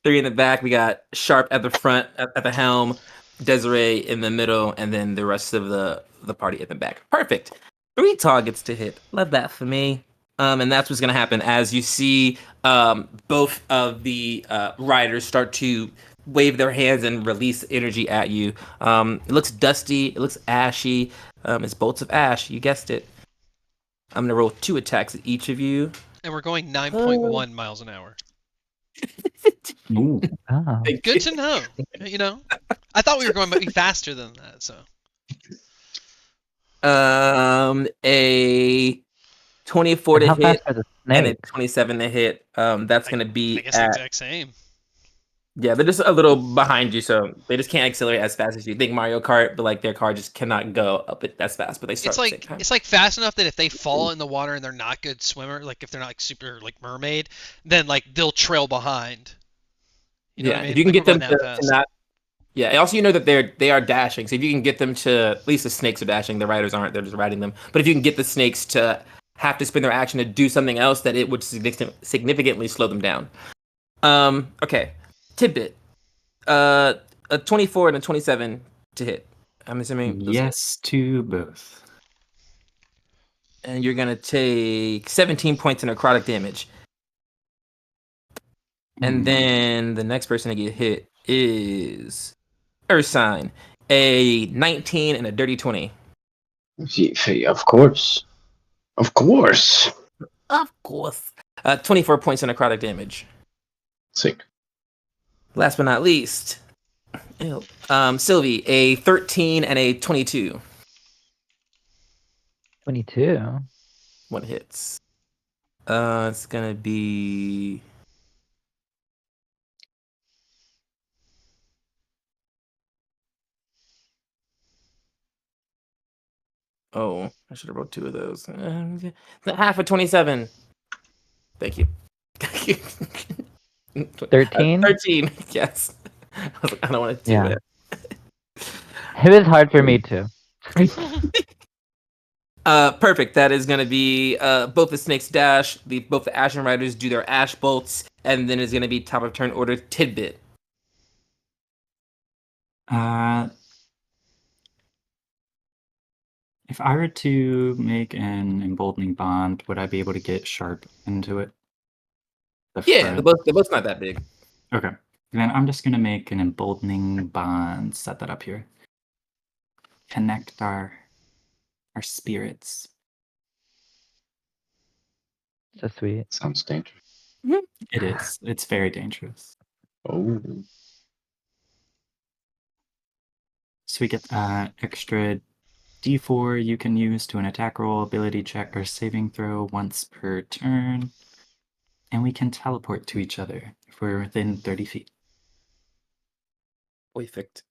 3 in the back. We got Sharp at the front, at the helm. Desiree in the middle, and then the rest of the party in the back. Perfect. 3 targets to hit. Love that for me. And that's what's gonna happen as you see both of the riders start to wave their hands and release energy at you. It looks dusty. It looks ashy. It's bolts of ash. You guessed it. I'm gonna roll 2 attacks at each of you. And we're going 9.1 miles an hour. Ooh. Oh. Thank Good you. to know. You know, I thought we were going maybe faster than that. So A 24 And to how fast hit are the and a snakes? 27 to hit. That's gonna I be guess the at exact same. yeah. They're just a little behind you, so they just can't accelerate as fast as you think Mario Kart. But like their car just cannot go up it as fast. But they start It's at the same like time. it's like fast enough that if they fall in the water and they're not good swimmer, like if they're not like super like mermaid, then like they'll trail behind. You know what Yeah, I if mean? you can Like we're get them going that to fast. not. Yeah, and also you know that they are dashing. So if you can get them to at least the snakes are dashing, the riders aren't. They're just riding them. But if you can get the snakes to have to spend their action to do something else, that it would significantly slow them down. Okay, tidbit. Uh, a 24 and a 27 to hit. I'm assuming those hit. Yes to both. And you're gonna take 17 points of necrotic damage. And then the next person to get hit is Ursine. A 19 and a dirty 20. Of course. Of course. Of course. 24 points of necrotic damage. Sick. Last but not least, Sylvie, a 13 and a 22. 22. One hits. It's gonna be oh, I should have wrote 2 of those. Half of 27. Thank you. 13? 13. Yes. I was like, I don't want to do Yeah. it. It was hard for me too. Perfect. That is going to be both the snakes dash. Both the Ashen Riders do their ash bolts, and then it's going to be top of turn order tidbit. If I were to make an emboldening bond, would I be able to get sharp into it? Yeah, they're both not that big. Okay. Then I'm just gonna make an emboldening bond. Set that up here. Connect our spirits. So sweet. Sounds dangerous. It is. It's very dangerous. Oh. So we get extra D4 you can use to an attack roll, ability check, or saving throw once per turn. And we can teleport to each other if we're within 30 feet. Perfect.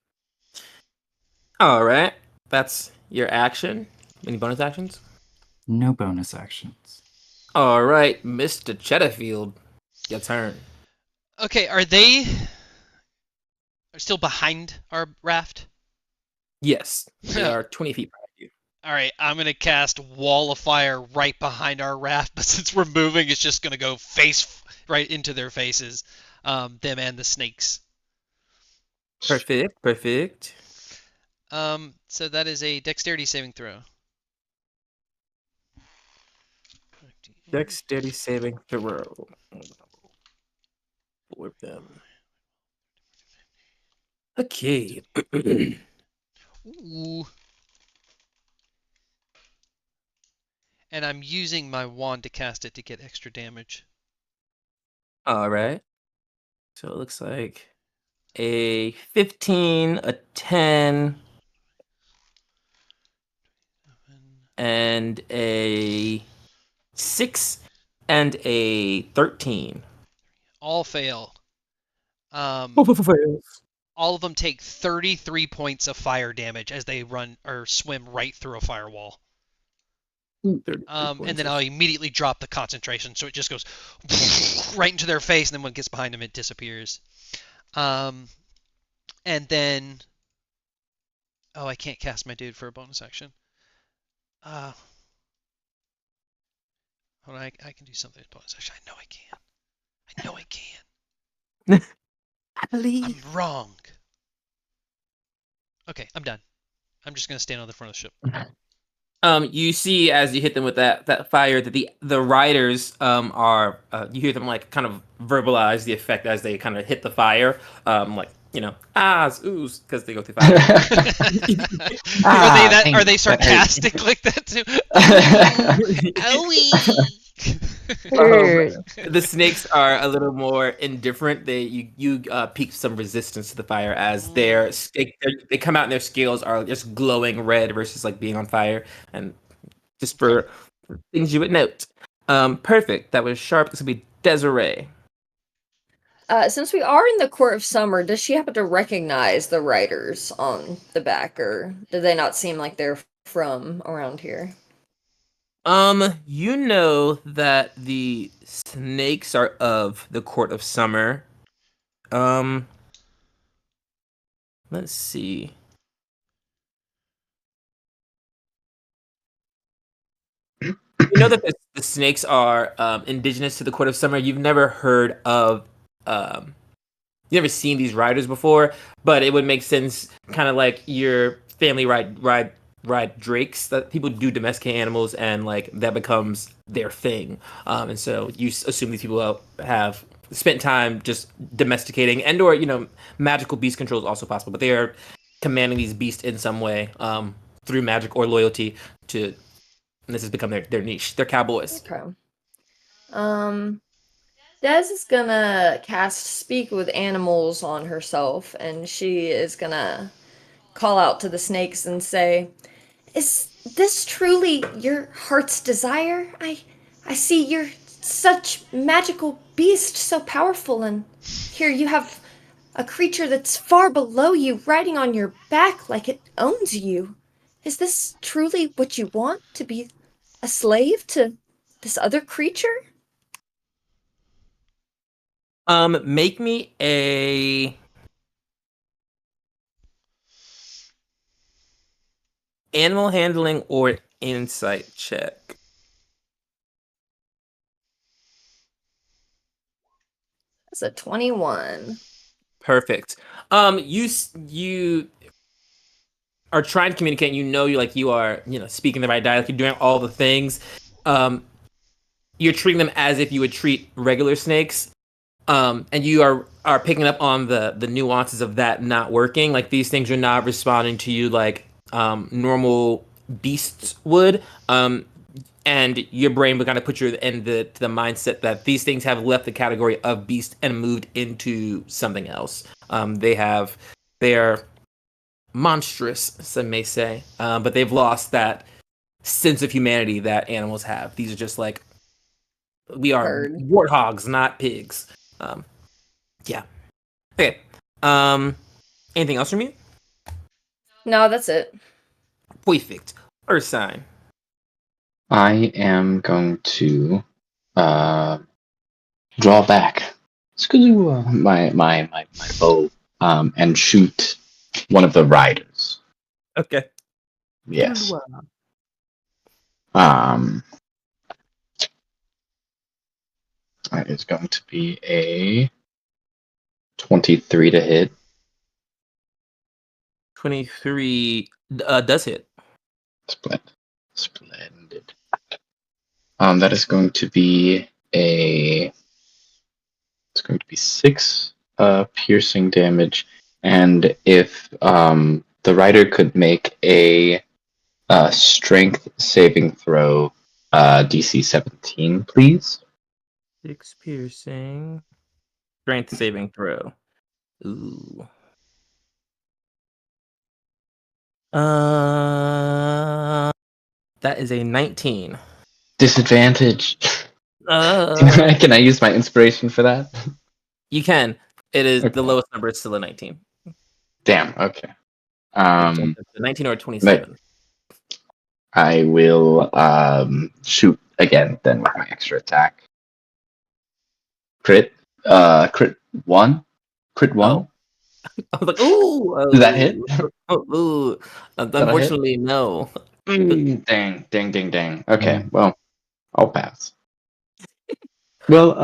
All right. That's your action. Any bonus actions? No bonus actions. All right, Mr. Cheddarfield, your turn. Okay, are they still behind our raft? Yes, they are 20 feet behind you. All right, I'm gonna cast Wall of Fire right behind our raft, but since we're moving, it's just gonna go right into their faces, them and the snakes. Perfect. So that is a Dexterity saving throw. Dexterity saving throw. For them. Okay. Ooh. And I'm using my wand to cast it to get extra damage. All right. So it looks like a 15, a 10, and a 6, and a 13. All fail. All of them take 33 points of fire damage as they run or swim right through a firewall. And then I'll immediately drop the concentration, so it just goes right into their face, and then when it gets behind them, it disappears. And then, I can't cast my dude for a bonus action. Hold on, I can do something as bonus action. I know I can. I believe. I'm wrong. Okay, I'm done. I'm just gonna stand on the front of the ship. You see as you hit them with that fire that the riders are you hear them like kind of verbalize the effect as they kind of hit the fire, like ahs oohs because they go through fire. Are they Things Are they that hurt. sarcastic like that too? Owie! The snakes are a little more indifferent. You pique some resistance to the fire as they come out and their scales are just glowing red versus like being on fire, and just for things you would note. Perfect. That was sharp. This would be Desiree. Since we are in the court of summer, does she happen to recognize the riders on the back, or do they not seem like they're from around here? You know that the snakes are of the court of summer. Um, let's see. You know that the snakes are indigenous to the court of summer. You've never heard of you never seen these riders before, but it would make sense, kind of like your family ride drakes, that people do domesticate animals and like that becomes their thing. And so you assume these people have spent time just domesticating, and or magical beast control is also possible, but they are commanding these beasts in some way through magic or loyalty to. And this has become their niche. They're cowboys. Okay. Des is gonna cast Speak with Animals on herself, and she is gonna call out to the snakes and say, "Is this truly your heart's desire? I see you're such magical beast, so powerful, and here you have a creature that's far below you riding on your back like it owns you. Is this truly what you want, to be a slave to this other creature?" Make me a animal handling or insight check. That's a 21. Perfect. You are trying to communicate. You are speaking the right dialect. You're doing all the things. Um, you're treating them as if you would treat regular snakes. And you are picking up on the nuances of that not working. Like these things are not responding to you like normal beasts would. And your brain would kind of put you in the mindset that these things have left the category of beast and moved into something else. They are monstrous, some may say, but they've lost that sense of humanity that animals have. These are just like we are Heard. warthogs, not pigs. Um, yeah. Okay. Anything else from you? No, that's it. Perfect. Earth sign. I am going to draw back my bow and shoot one of the riders. Okay. Yes. That is going to be a 23 to hit. 23 does hit. Splendid. That is going to be it's going to be 6 piercing damage, and if the rider could make a strength saving throw, DC 17, please. 6 piercing. Strength saving throw. Ooh. That is a 19. Disadvantage. Uh, Can I use my inspiration for that? you can. It is Okay. the lowest number is still a 19. Damn. Okay. A 19 or a 27. I will shoot again then with my extra attack. Crit 1. Crit 1. Oh. I was like, ooh. Did that hit? Ooh. Unfortunately, no. Dang. Okay, well, I'll pass. Well,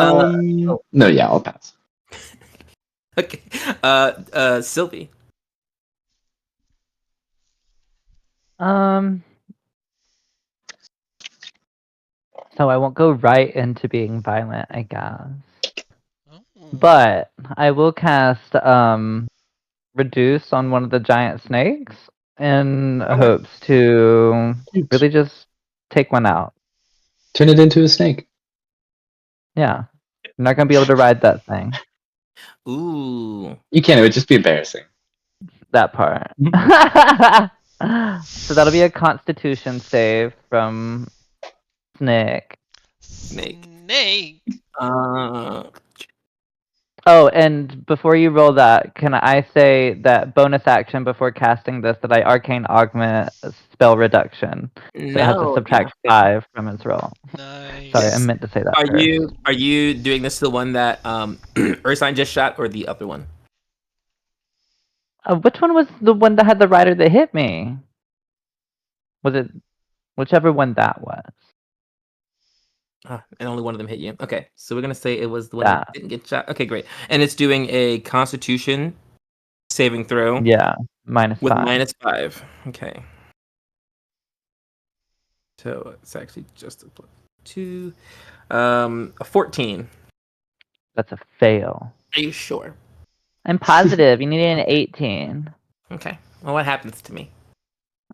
no, yeah, I'll pass. Okay. Sylvie. So I won't go right into being violent, I guess. Oh. But I will cast reduce on one of the giant snakes in hopes to really just take one out. Turn it into a snake. Yeah. You're not gonna be able to ride that thing. Ooh. You can. It would just be embarrassing. That part. So that'll be a constitution save from Snake. Snake. Uh, Oh, and before you roll that, can I say that bonus action before casting this that I arcane augment spell reduction? So it has to no. subtract 5 from its roll. Nice. Sorry, I meant to say that Are first. you doing this to the one that Ursine just shot, or the other one? Which one was the one that had the rider that hit me? Was it whichever one that was? And only one of them hit you. Okay, so we're gonna say it was the one that That. didn't get shot. Okay, great. And it's doing a Constitution saving throw Yeah, minus with 5. -5. Okay. So it's actually just a +2. A 14. That's a fail. Are you sure? I'm positive. You need an 18. Okay. Well, what happens to me?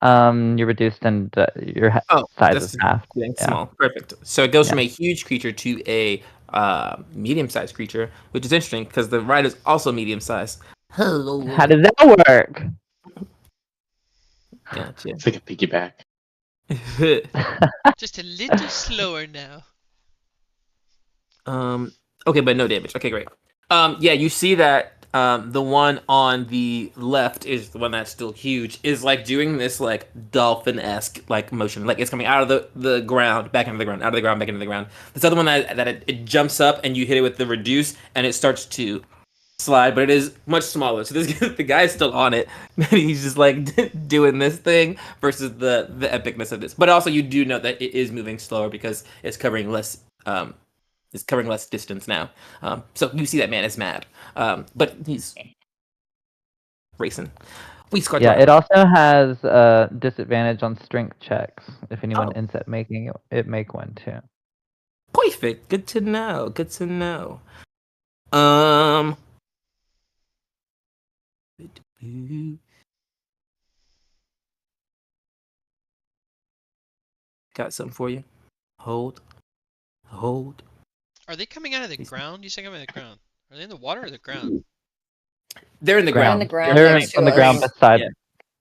You're reduced and your size that's is half. getting Yeah. small. Perfect. So it goes Yeah. from a huge creature to a medium-sized creature, which is interesting because the rider is also medium-sized. Hello. How does that work? Gotcha. It's like a piggyback. Just a little slower now. Okay, but no damage. Okay, great. Yeah, you see that the one on the left is the one that's still huge, is like doing this like dolphin-esque like motion. Like it's coming out of the ground, back into the ground, out of the ground, back into the ground. This other one that it jumps up and you hit it with the reduce and it starts to slide, but it is much smaller. So this the guy's still on it. He's just like doing this thing versus the epicness of this. But also you do note that it is moving slower because it's covering less distance now. So you see that man is mad. But he's racing. We squad. Yeah, it also has disadvantage on strength checks if anyone Oh. ends up making it make one too. Perfect. Good to know. Good to know. Got something for you. Hold. Are they coming out of the ground? You say coming out of the ground. Are they in the water or the ground? They're in the They're ground. in the ground They're next to on the ground us. beside.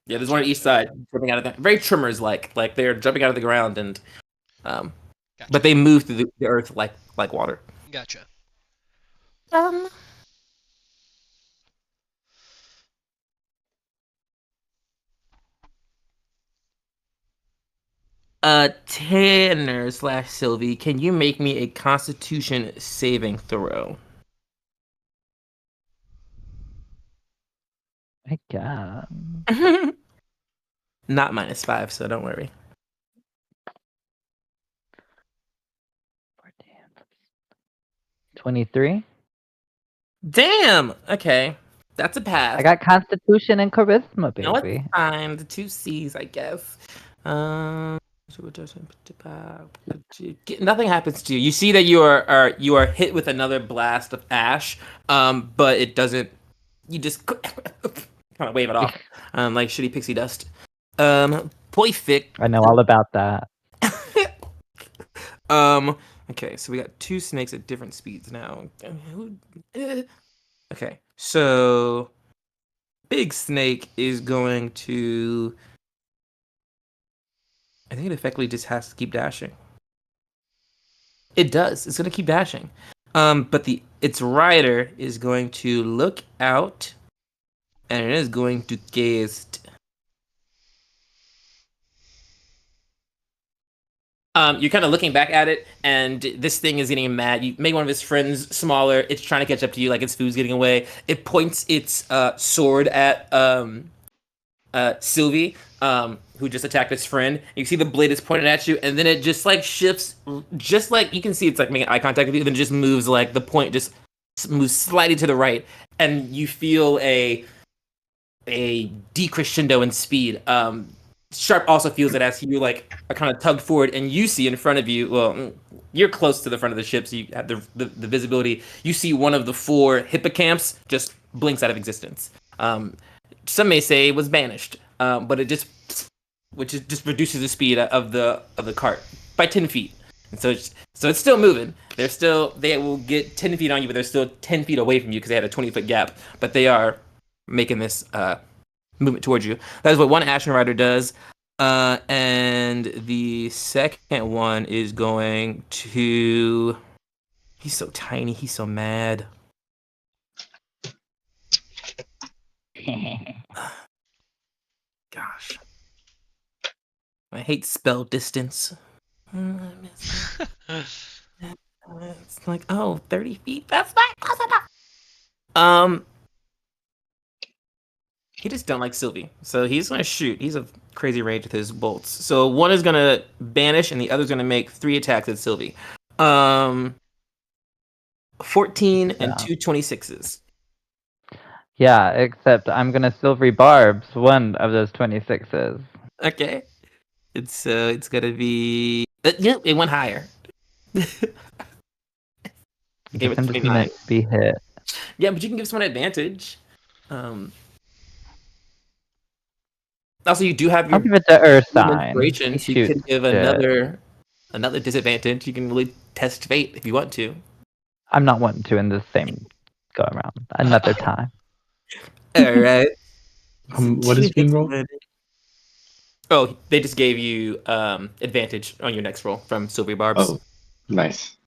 Yeah, there's one on each side jumping out of that. Very Trimmers like they're jumping out of the ground and Gotcha. but they move through the earth like water. Gotcha. Tanner / Sylvie, can you make me a Constitution saving throw? My God. Not -5, so don't worry. 23. Damn. Okay, that's a pass. I got Constitution and Charisma, No, it's baby. fine. The 2 C's, I guess. Nothing happens to you. You see that you are hit with another blast of ash, but it doesn't. You just kind of wave it off, like shitty pixie dust. Perfect. I know all about that. Okay, so we got 2 snakes at different speeds now. Okay, so big snake is going to. I think it effectively just has to keep dashing. It does. It's going to keep dashing. But its rider is going to look out, and it is going to gaze. You're kind of looking back at it, and this thing is getting mad. You make one of its friends smaller. It's trying to catch up to you, like its food's getting away. It points its sword at Sylvie, who just attacked its friend. You see the blade is pointed at you, and then it just like shifts, just like you can see it's like making eye contact with you. Then it just moves like the point just moves slightly to the right, and you feel a decrescendo in speed. Sharp also feels it as you like are kind of tugged forward, and you see in front of you. Well, you're close to the front of the ship, so you have the visibility. You see one of the 4 hippocamps just blinks out of existence. Some may say it was banished, but it just reduces the speed of the cart by 10 feet, and so it's still moving. They will get 10 feet on you, but they're still 10 feet away from you because they had a 20-foot gap. But they are making this movement towards you. That is what one Ashen Rider does. And the second one is going to. He's so tiny. He's so mad. Gosh. I hate spell distance. It's like, 30 feet. That's not close enough. He just don't like Sylvie, so he's gonna shoot. He's a crazy range with his bolts. So one is gonna banish, and the other's gonna make 3 attacks at Sylvie. 14 and 2 26s. Yeah, except I'm gonna silvery barbs one of those 26s. Okay, it's gonna be yep, it went higher. Gave it I'm just 29. meant to be hit. Yeah, but you can give someone advantage. Also, you do have I'll your give it to Ursine. inspiration, so you could give another disadvantage. You can really test fate if you want to. I'm not wanting to in the same go around. Another time. All right. What is being rolled? Oh, they just gave you advantage on your next roll from Silvery Barbs. Oh, nice.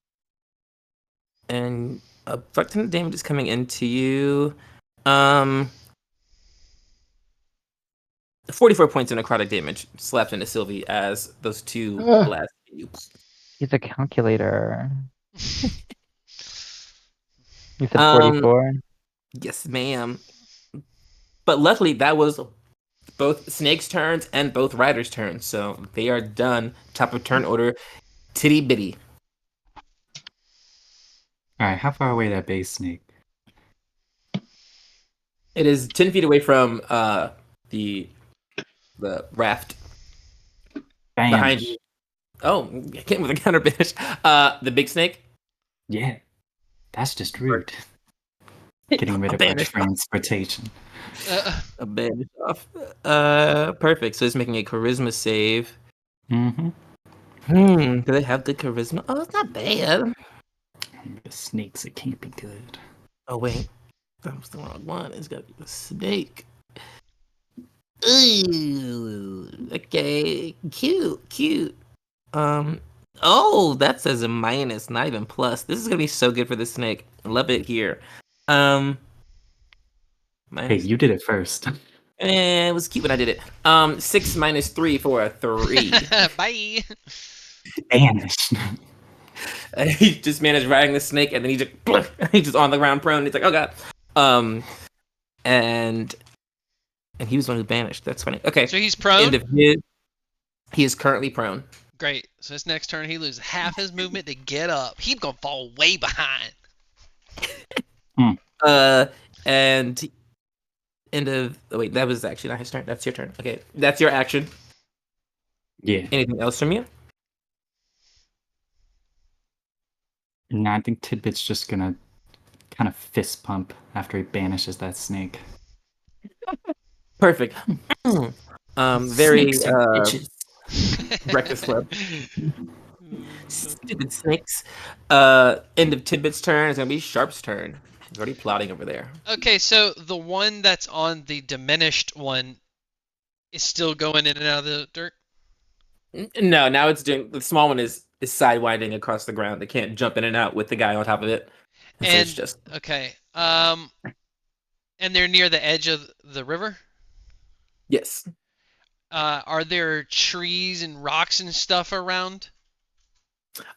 And a fuck ton of damage is coming into you. 44 points of necrotic damage slapped into Sylvie as those 2 blast you. He's a calculator. You said 44? Yes, ma'am. But luckily, that was both Snake's turns and both Riders' turns, so they are done. Top of turn order, titty bitty. Alright, how far away that base snake? It is 10 feet away from the raft. Bam. Behind you. Oh, I can't with a counter banish. The big snake? Yeah. That's just rude. Getting rid of my transportation. A banish off. Perfect. So it's making a charisma save. Mm-hmm. Do they have good charisma? Oh, it's not bad. The snakes, it can't be good. Oh, wait. That was the wrong one. It's got to be the snake. Ooh. Okay. Cute. Oh, that says a minus, not even plus. This is gonna be so good for the snake. Love it here. Hey, Minus, you did it first. it was cute when I did it. 6 minus 3 for a 3. Bye. Banished. He just managed riding the snake, and then he's just on the ground prone. He's like, oh god. And he was the one who banished. That's funny. Okay. So he's prone? He is currently prone. Great. So this next turn, he loses half his movement to get up. He's gonna fall way behind. And end of. Oh, wait, that was actually not his turn. That's your turn. Okay, that's your action. Yeah. Anything else from you? No, I think Tidbit's just gonna kind of fist pump after he banishes that snake. Perfect. Very Snakes are bitches. Breakfast Club. Stupid snakes. End of Tidbit's turn is gonna be Sharp's turn. He's already plotting over there. Okay, so the one that's on the diminished one is still going in and out of the dirt? No, now it's doing. The small one is sidewinding across the ground. They can't jump in and out with the guy on top of it. So it's just okay. And they're near the edge of the river? yes. Are there trees and rocks and stuff around?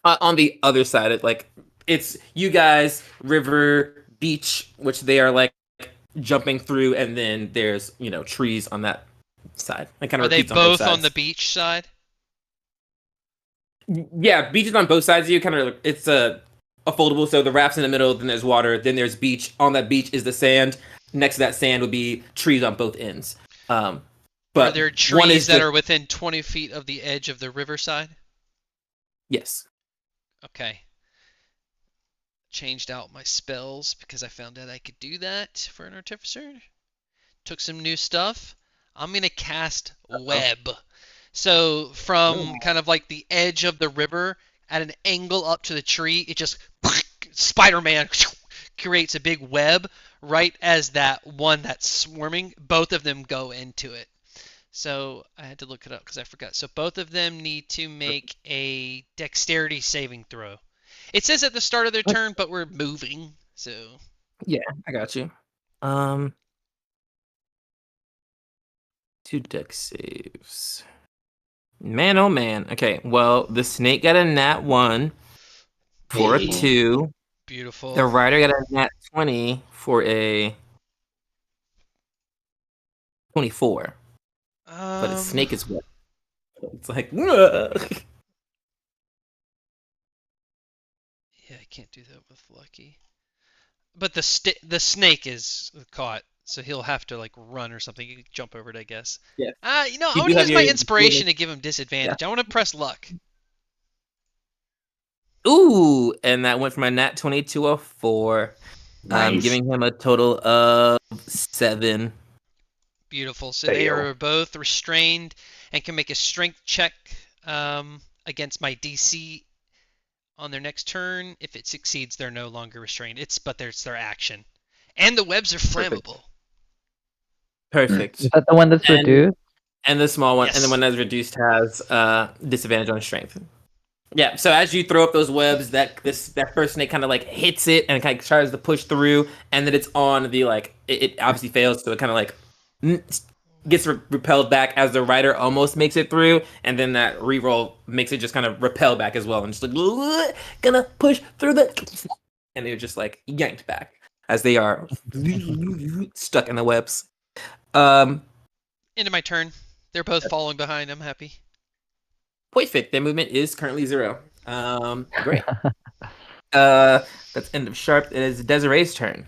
On the other side, it's you guys, river, beach, which they are like jumping through, and then there's trees on that side. It kind of Are they repeats on both both on sides. the beach side? Yeah, beach is on both sides of you. Kind of, it's a foldable. So the raft's in the middle, then there's water, then there's beach. On that beach is the sand. Next to that sand would be trees on both ends. Are there one is trees that just are within 20 feet of the edge of the riverside? yes. Okay. Changed out my spells because I found out I could do that for an artificer. Took some new stuff. I'm going to cast Web. So from kind of like the edge of the river at an angle up to the tree, it just Spider-Man creates a big web right as that one that's swarming. Both of them go into it. So I had to look it up because I forgot. So both of them need to make a dexterity saving throw. It says at the start of their turn, but we're moving, so Yeah, I got you. 2 dex saves. Man, oh man. Okay, well, the snake got a nat 1 for a Hey. 2. beautiful. The rider got a nat 20 for a 24. But a snake is what? It's like, ugh. Yeah, I can't do that with Lucky. But the snake is caught, so he'll have to like run or something. You can jump over it, I guess. Yeah. I You want do to have use my your- inspiration to give him disadvantage. I want to press luck. Ooh, and that went from a nat 20 to a 4. Nice. Giving him a total of 7. Beautiful. So they Fail. are both restrained and can make a strength check against my DC on their next turn. If it succeeds, they're no longer restrained. But there's their action, and the webs are flammable. Perfect. Is that the one that's reduced? And the small one, and Yes. the one that's reduced has disadvantage on strength. Yeah, so as you throw up those webs, that first snake kind of like hits it and kind of tries to push through, and then it's on the like it obviously fails, so it kind of like gets repelled back as the rider almost makes it through, and then that reroll makes it just kind of repel back as well, and just like gonna push through the, and they're just like yanked back as they are stuck in the webs. Into my turn. They're both falling behind. I'm happy. Perfect. Their movement is currently 0. Great. That's end of sharp. It is Desiree's turn.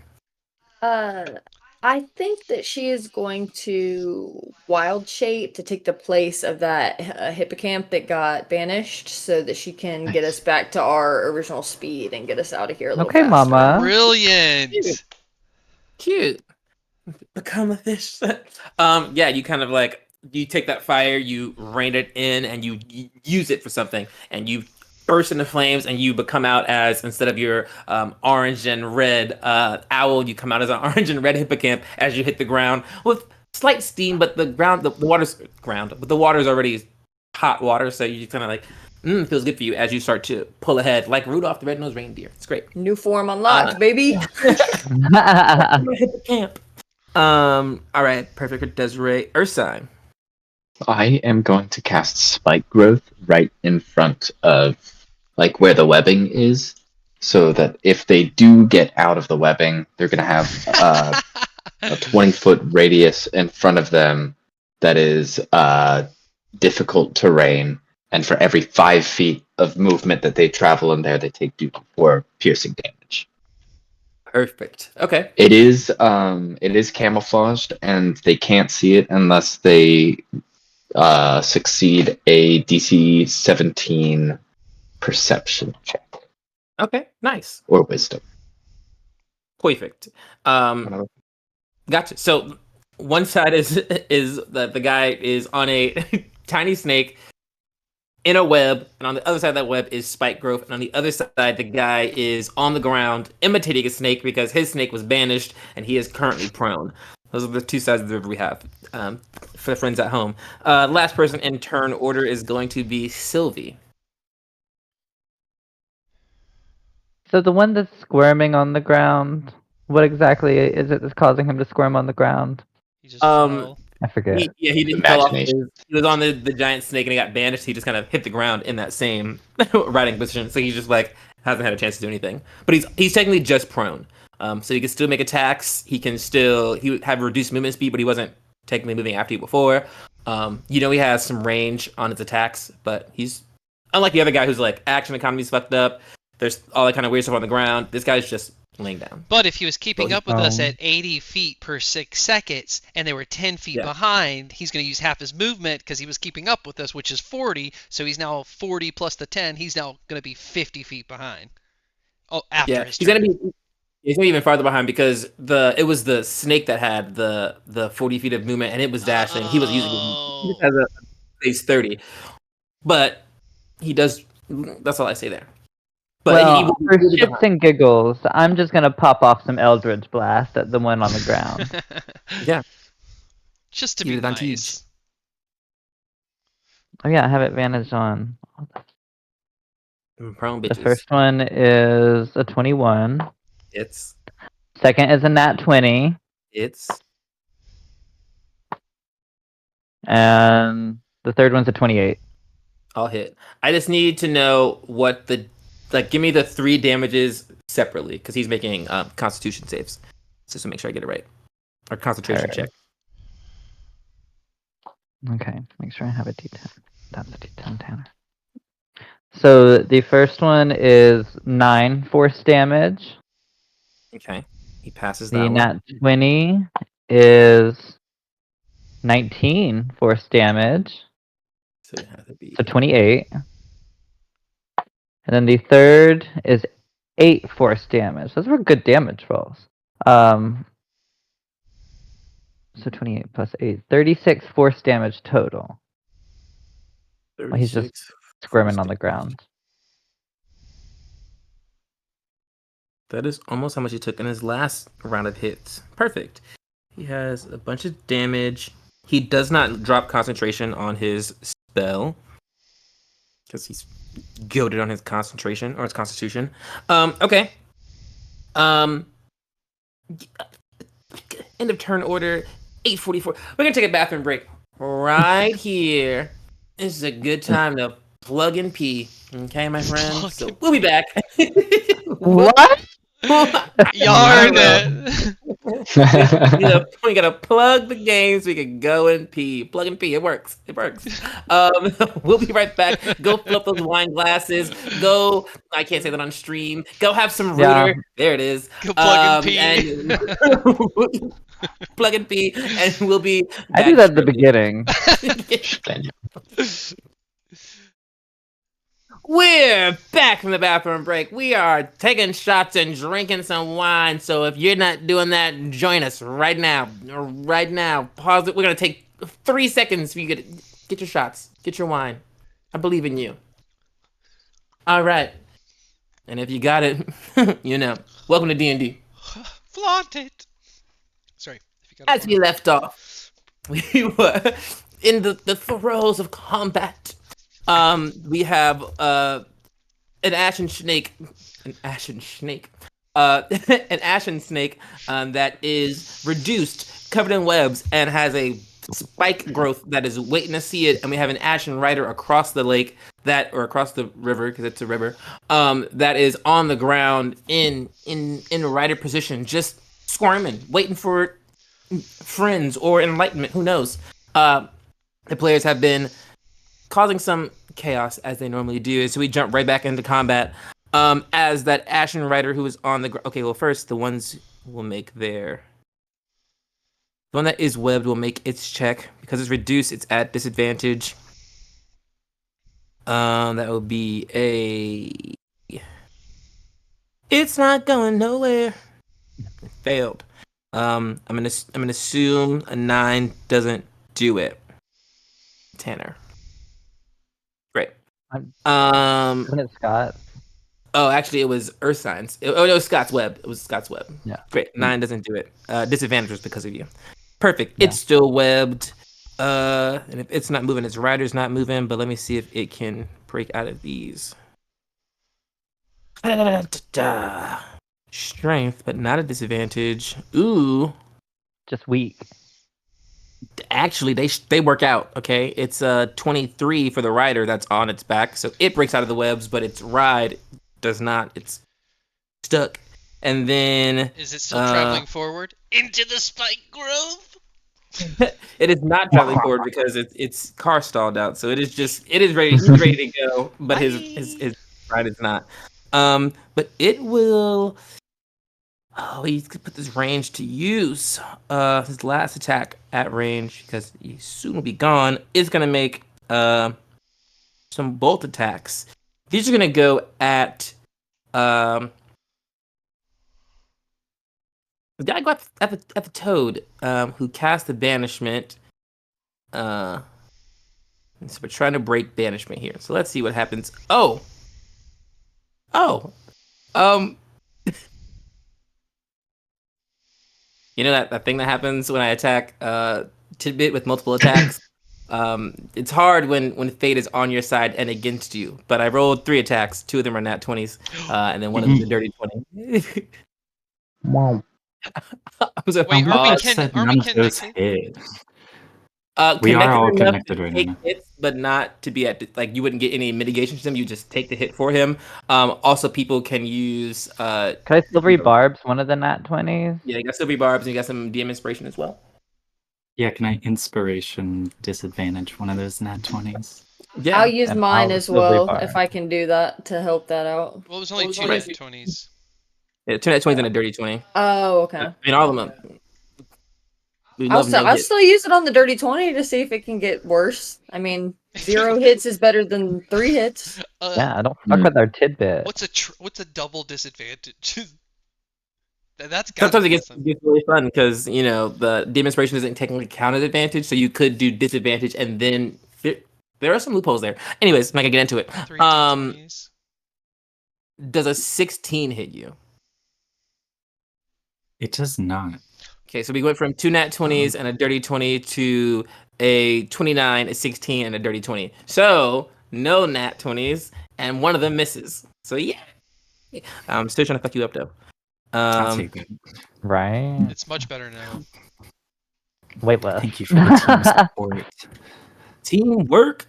I think that she is going to wild shape to take the place of that hippocamp that got banished so that she can get us back to our original speed and get us out of here a little Okay, faster. Mama. Brilliant. Cute. Become a fish. Yeah, you kind of like you take that fire, you rein it in, and you use it for something, and you burst into flames, and you become out as, instead of your orange and red owl, you come out as an orange and red hippocamp as you hit the ground with slight steam, but the water's already hot water, so you kind of like feels good for you as you start to pull ahead like Rudolph the Red-Nosed Reindeer. It's great. New form unlocked, baby. I'm gonna hit the camp. All right, perfect for Desiree. Ursine. I am going to cast Spike Growth right in front of, like, where the webbing is, so that if they do get out of the webbing, they're going to have a 20-foot radius in front of them that is difficult terrain, and for every 5 feet of movement that they travel in there, they take 2d4 piercing damage. Perfect. Okay. It is camouflaged, and they can't see it unless they succeed a DC 17 perception check Okay. Nice. or wisdom. Perfect. Gotcha. So one side is that the guy is on a tiny snake in a web, and on the other side of that web is Spike Growth, and on the other side the guy is on the ground imitating a snake because his snake was banished and he is currently prone. Those are the two sides of the river we have. For the friends at home. Last person in turn order is going to be Sylvie. So the one that's squirming on the ground, what exactly is it that's causing him to squirm on the ground? He just fell. I forget. He didn't fell off. Imagination. He was on the giant snake and he got banished. He just kind of hit the ground in that same riding position. So he just like hasn't had a chance to do anything. But he's technically just prone. So he can still make attacks. He would have reduced movement speed, but he wasn't technically moving after you before. He has some range on his attacks, but he's unlike the other guy who's like action economy's fucked up. There's all that kind of weird stuff on the ground. This guy's just laying down. But if he was keeping So up with us at 80 feet per 6 seconds and they were 10 feet behind, he's going to use half his movement because he was keeping up with us, which is 40. So he's now 40 plus the 10. He's now going to be 50 feet behind. Oh, after his turn. He's gonna be even farther behind because it was the snake that had the 40 feet of movement and it was dashing. He was using he just has a base 30, but he does. That's all I say there. But well, for shits and giggles, I'm just gonna pop off some Eldritch Blast at the one on the ground. Yeah, just to be nice. Oh yeah, I have advantage on. Prone bitches. The first one is a 21. It's. Second is a nat 20. It's. And the third one's a 28. I'll hit. I just need to know what give me the 3 damages separately because he's making Constitution saves, just to make sure I get it right, or concentration check. Okay, make sure I have a D10. That's a D10 Tanner. So the first one is 9 force damage. Okay, he passes that The one. nat 20 is 19 force damage. So it has to be 28. And then the third is 8 force damage. Those were good damage rolls. So 28 plus 8. 36 force damage total. Well, he's just squirming on the ground. That is almost how much he took in his last round of hits. Perfect. He has a bunch of damage. He does not drop concentration on his spell because he's goaded on his concentration or his constitution. Okay. End of turn order. 8:44. We're gonna take a bathroom break right here. This is a good time to plug and pee. Okay, my friends. So we'll be back. What? Yarn it. We gotta plug the game so we can go and pee. Plug and pee. It works. It works. We'll be right back. Go fill up those wine glasses. Go. I can't say that on stream. Go have some Rooter. Yeah. There it is. Go plug and pee. And plug and pee, and we'll be. I do that at the beginning. We're back from the bathroom break. We are taking shots and drinking some wine. So if you're not doing that, join us right now. Right now. Pause it. We're going to take 3 seconds for you to get your shots. Get your wine. I believe in you. All right. And if you got it, welcome to D&D. Flaunt it. Sorry. As we left off, we were in the throes of combat. We have an ashen snake, that is reduced, covered in webs, and has a spike growth that is waiting to see it. And we have an ashen rider across the lake or across the river, because it's a river, that is on the ground in rider position, just squirming, waiting for friends or enlightenment. Who knows? The players have been causing some chaos as they normally do, so we jump right back into combat. As that ashen rider who is on the okay, well, first the ones will make the one that is webbed will make its check. Because it's reduced, it's at disadvantage. That will be it's not going nowhere. It failed. I'm gonna assume a 9 doesn't do it. Tanner. Great. Wasn't it Scott? Oh, actually, it was Earth Signs. It was Scott's Web. It was Scott's Web. Yeah. Great. 9 doesn't do it. Disadvantage was because of you. Perfect. Yeah. It's still webbed. And if it's not moving, its rider's not moving. But let me see if it can break out of these. Strength, but not a disadvantage. Ooh. Just weak. Actually, they work out. Okay, it's 23 for the rider that's on its back, so it breaks out of the webs, but its ride does not. It's stuck. And then is it still traveling forward into the spike grove? It is not traveling forward because its car stalled out, so it is ready. He's ready to go, but his ride is not. But it will Oh, he's gonna put this range to use. His last attack at range, because he soon will be gone, is gonna make some bolt attacks. These are gonna go at the guy got at the toad, who cast the banishment. So we're trying to break banishment here. So let's see what happens. Oh, um, you know that thing that happens when I attack Tidbit with multiple attacks. It's hard when fate is on your side and against you. But I rolled 3 attacks. 2 of them are nat 20s, and then one of them is a dirty 20. Wow. I'm so Wait, Who said none of those connected? hit? We are connected all enough connected to right take now. hits, but not to be at like you wouldn't get any mitigation to them. You just take the hit for him. Also, people can use Can I silvery barbs one of the nat 20s? Yeah, you got silvery barbs and you got some DM inspiration as well. Yeah, can I inspiration disadvantage one of those nat 20s? Yeah, I'll use And mine I'll as silvery well bar. if I can do that to help that out. Well, it was only 2 right. nat 20s. Yeah, 2 nat 20s and a dirty 20. Oh, okay. I mean, all of them. We I'll love no I'll hit. still use it on the dirty 20 to see if it can get worse. I mean, 0 hits is better than 3 hits. Yeah, don't fuck with our tidbit. What's a double disadvantage? That's gotta Sometimes be it gets really fun because the demonstration doesn't technically count as advantage, so you could do disadvantage and then there are some loopholes there. Anyways, I'm not gonna get into it. 3 d20s. Does a 16 hit you? It does not. Okay, so we went from 2 nat 20s and a dirty 20 to a 29, a 16, and a dirty 20. So no nat 20s, and one of them misses. So yeah, I'm still trying to fuck you up though. I'll take it. Right? It's much better now. Wait, what? Thank you for the team support. Teamwork.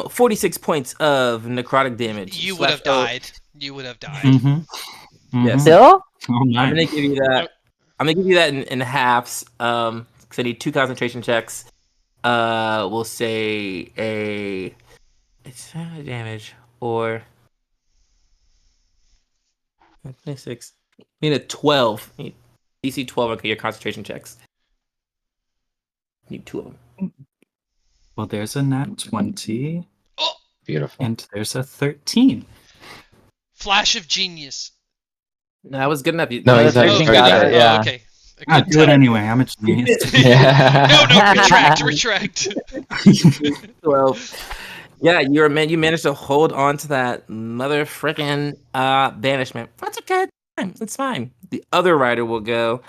46 points of necrotic damage. You would have died. You would have died. Mm-hmm. Yes. Still? Oh my. I'm gonna give you that. I'm gonna give you that in halves. Because I need 2 concentration checks. We'll say it's damage or 26. I need a 12. I need DC 12 on your concentration checks. Need 2 of them. Well, there's a nat 20. Oh, Beautiful. And there's a 13. flash of genius. No, that was good enough. No, he's Oh, already got got it, it. yeah. Oh, okay. I'll do it anyway. I'm a genius. Yeah. No, retract. 12. Yeah, you managed to hold on to that mother frickin' banishment. That's okay. It's fine. The other rider will go.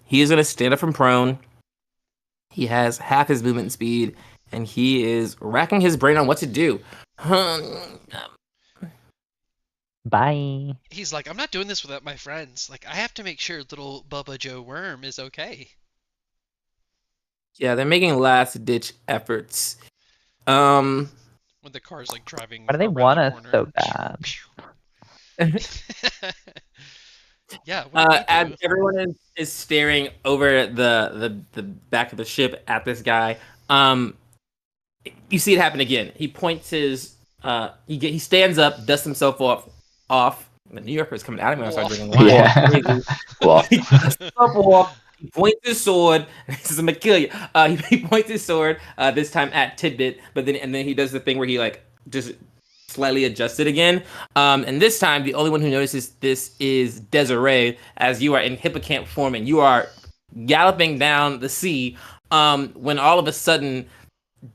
He is gonna stand up from prone. He has half his movement speed, and he is racking his brain on what to do. Bye. He's like, I'm not doing this without my friends. Like, I have to make sure little Bubba Joe Worm is okay. Yeah, they're making last ditch efforts. When the car's like driving. Why do they around want the us corner. so bad? Yeah. What do we As do? everyone is staring over the back of the ship at this guy, you see it happen again. He points his he stands up, dusts himself off. The New Yorker is coming out of me when I start drinking wine. Yeah. Crazy. Well, He dusts himself off. He points his sword. He says, "I'm gonna kill you." He points his sword this time at Tidbit, but then he does the thing where he like just slightly adjusts it again. And this time, the only one who notices this is Desiree, as you are in hippocamp form and you are galloping down the sea. When all of a sudden,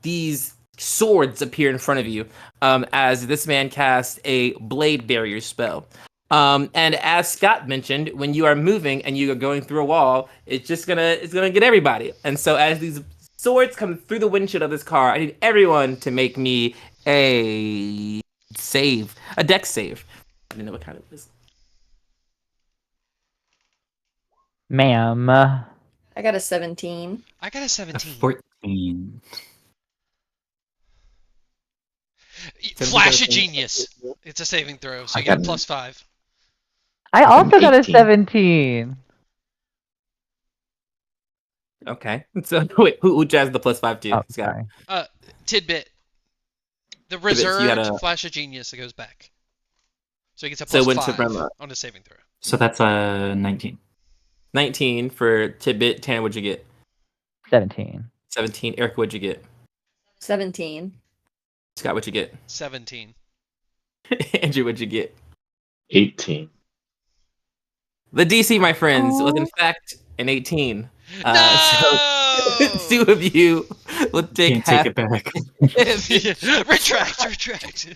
these swords appear in front of you, as this man casts a blade barrier spell. And as Scott mentioned, when you are moving and you are going through a wall, it's gonna get everybody. And so as these swords come through the windshield of this car, I need everyone to make me a dex save. I didn't know what kind it was. Ma'am. I got a 17. I got a A 17. 14. Flash of genius. It's a saving throw, so I you get got- +5. I also got a 18. 17. Okay. So wait, who jazzed the +5 to? Oh, Scott. sorry. Tidbit. The so you had reserved a- flash of genius that goes back. So he gets a So it went to +5 Brenda. on a saving throw. So that's a 19. 19 for Tidbit. Tan, what'd you get? 17. 17. Eric, what'd you get? 17. Scott, what'd you get? 17. Andrew, what'd you get? 18. The DC, my friends, was in Aw. fact an 18. No! So 2 of you will take Can't half. take it back. Retract.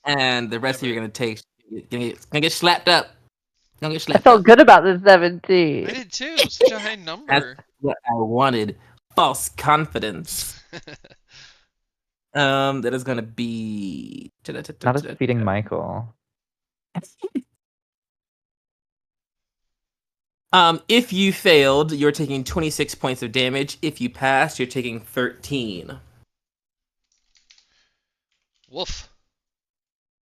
And the rest of you are Never. gonna get slapped up. Gonna get I slapped felt up. good about the 17. I did too. Such a high That's number. what I wanted. False confidence. That is gonna be. Not as defeating Michael. If you failed, you're taking 26 points of damage. If you passed, you're taking 13. Woof.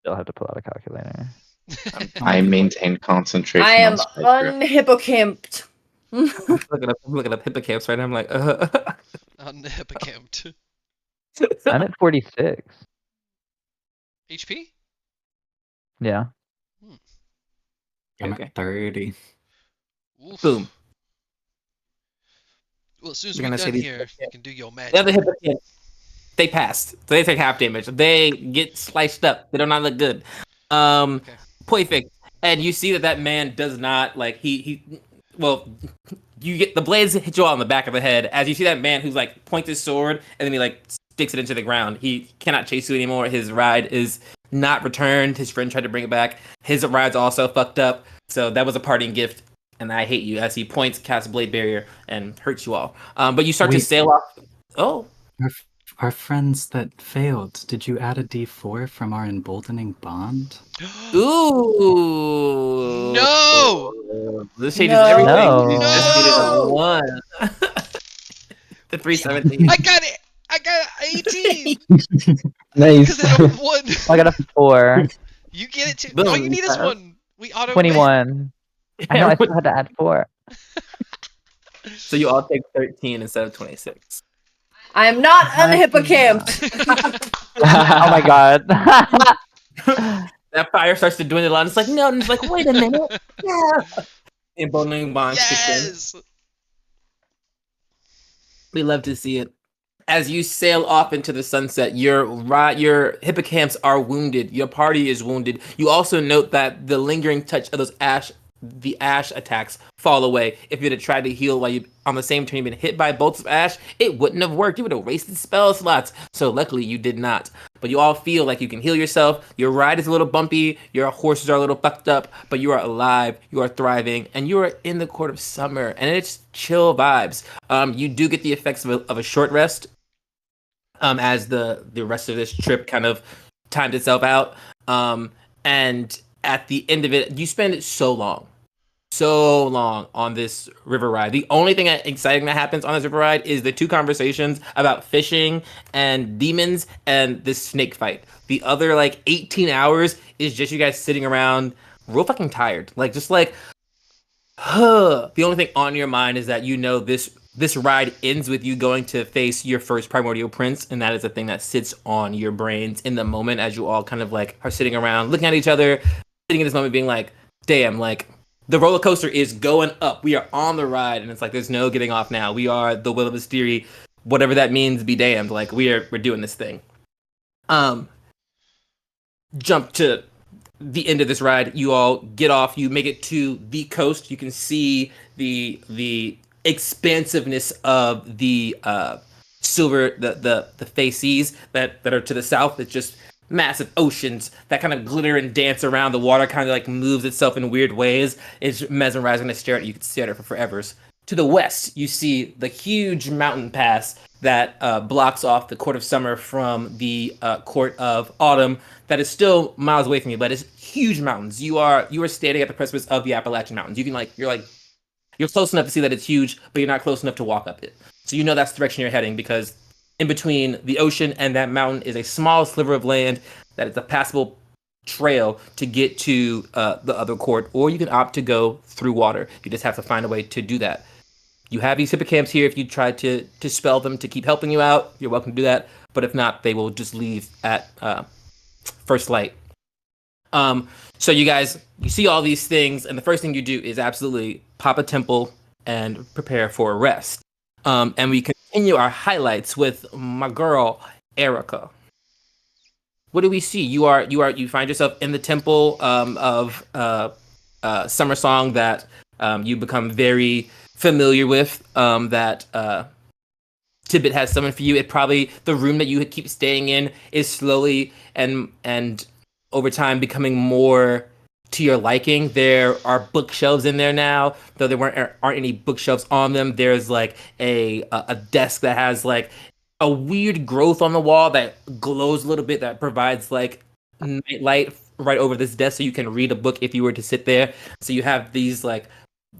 Still have to pull out a calculator. I maintain concentration. I am on Spectre. unhippocamped. I'm looking up hippocamps right now. I'm like, On the hippocamp. I'm at 46. HP? Yeah. I'm Okay. at 30. Oof. Boom. Well, as soon as We're we're gonna say done these- here, you can do your The other magic. hippocamps, they passed. So they take half damage. They get sliced up. They do not look good. Okay. Perfect. And you see that man does not like well, you get the blades hit you all on the back of the head as you see that man who's like points his sword and then he like sticks it into the ground. He cannot chase you anymore. His ride is not returned. His friend tried to bring it back. His ride's also fucked up. So that was a parting gift. And I hate you as he points, casts blade barrier, and hurts you all. But you start to Wait. sail off. Oh, Our friends that failed, did you add a d4 from our emboldening bond? ooh. No! This changes No. everything. No. You just needed a No! 1. The 317. I got it! I got 18! Nice. Because I have 1. I got a 4. You get it too. Boom. All you need is 1. We auto 21. I know I still had to add 4. So you all take 13 instead of 26. I am not unhippocamped. Oh my god. That fire starts to dwindle on. It's like, no, and it's like, wait a minute. Yeah. Emboldening bond kicks in. Yes! We love to see it. As you sail off into the sunset, your hippocamps are wounded. Your party is wounded. You also note that the lingering touch of the ash attacks fall away. If you'd have tried to heal while you on the same turn you've been hit by bolts of ash, it wouldn't have worked. You would have wasted spell slots. So luckily you did not. But you all feel like you can heal yourself. Your ride is a little bumpy. Your horses are a little fucked up, but you are alive. You are thriving, and you are in the court of summer, and it's chill vibes. You do get the effects of a short rest. As the rest of this trip kind of timed itself out. And at the end of it, you spend so long on this river ride. The only thing exciting that happens on this river ride is the 2 conversations about fishing and demons and this snake fight. The other like 18 hours is just you guys sitting around real fucking tired. Like just like, the only thing on your mind is that you know this ride ends with you going to face your first primordial prince, and that is the thing that sits on your brains in the moment as you all kind of like are sitting around looking at each other, sitting in this moment being like, damn, like the roller coaster is going up. We are on the ride, and it's like there's no getting off now. We are the will of his theory, whatever that means, be damned. Like we're doing this thing. Jump to the end of this ride. You all get off. You make it to the coast. You can see the expansiveness of the silver the facies that are to the south. It's just massive oceans that kind of glitter and dance around. The water kind of like moves itself in weird ways. It's mesmerizing to stare at. You could stare at it for forevers. To the west, you see the huge mountain pass that blocks off the Court of Summer from the Court of Autumn. That is still miles away from you, but it's huge mountains. You are standing at the precipice of the Appalachian Mountains. You can you're close enough to see that it's huge, but you're not close enough to walk up it. So you know that's the direction you're heading because in between the ocean and that mountain is a small sliver of land that is a passable trail to get to the other court, or you can opt to go through water. You just have to find a way to do that. You have these hippocamps here. If you try to spell them to keep helping you out, you're welcome to do that. But if not, they will just leave at first light. So you guys, you see all these things, and the first thing you do is absolutely pop a temple and prepare for a rest. And we continue our highlights with my girl Erica. What do we see? You find yourself in the temple of Summer Song that you become very familiar with. That Tidbit has summoned for you. It probably the room that you keep staying in is slowly and over time becoming more to your liking. There are bookshelves in there now, though there aren't any bookshelves on them. There's like a desk that has like a weird growth on the wall that glows a little bit that provides like night light right over this desk so you can read a book if you were to sit there. So you have these like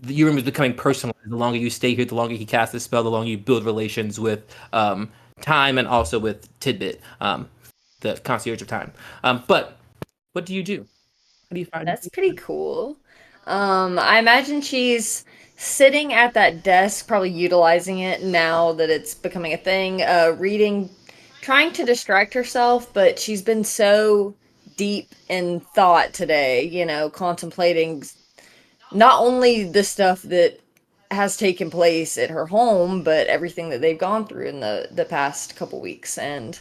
your room is becoming personalized. The longer you stay here, the longer you cast the spell, the longer you build relations with time and also with Tidbit, the concierge of time. But what do you do? How do you find? That's pretty cool. I imagine she's sitting at that desk, probably utilizing it now that it's becoming a thing, reading, trying to distract herself, but she's been so deep in thought today, contemplating not only the stuff that has taken place at her home, but everything that they've gone through in the past couple weeks. And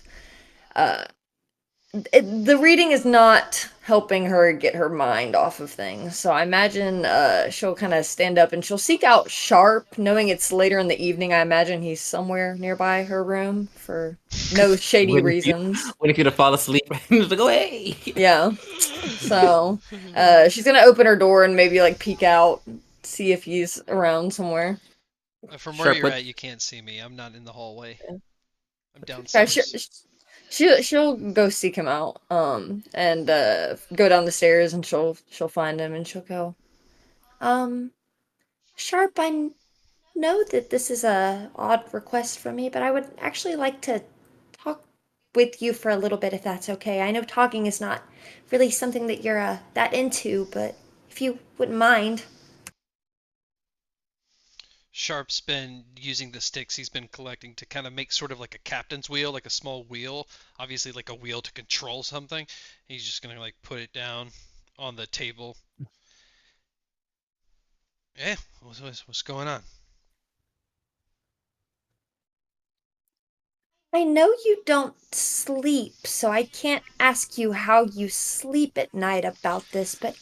uh, the reading is not helping her get her mind off of things. So I imagine she'll kind of stand up and she'll seek out Sharp, knowing it's later in the evening. I imagine he's somewhere nearby her room for no shady reasons. Waiting for you to fall asleep and just like, oh hey. Yeah. So she's gonna open her door and maybe like peek out, see if he's around somewhere. From where Sharp, you're what? at, you can't see me. I'm not in the hallway. I'm Yeah, downstairs. she'll go seek him out, and go down the stairs and she'll find him and she'll go, um, Sharp, know that this is a odd request from me, but I would actually like to talk with you for a little bit if that's okay. I know talking is not really something that you're that into, but if you wouldn't mind. Sharp's been using the sticks he's been collecting to kind of make sort of like a captain's wheel, like a small wheel, obviously like a wheel to control something. He's just gonna like put it down on the table. Yeah, what's going on? I know you don't sleep, so I can't ask you how you sleep at night about this, but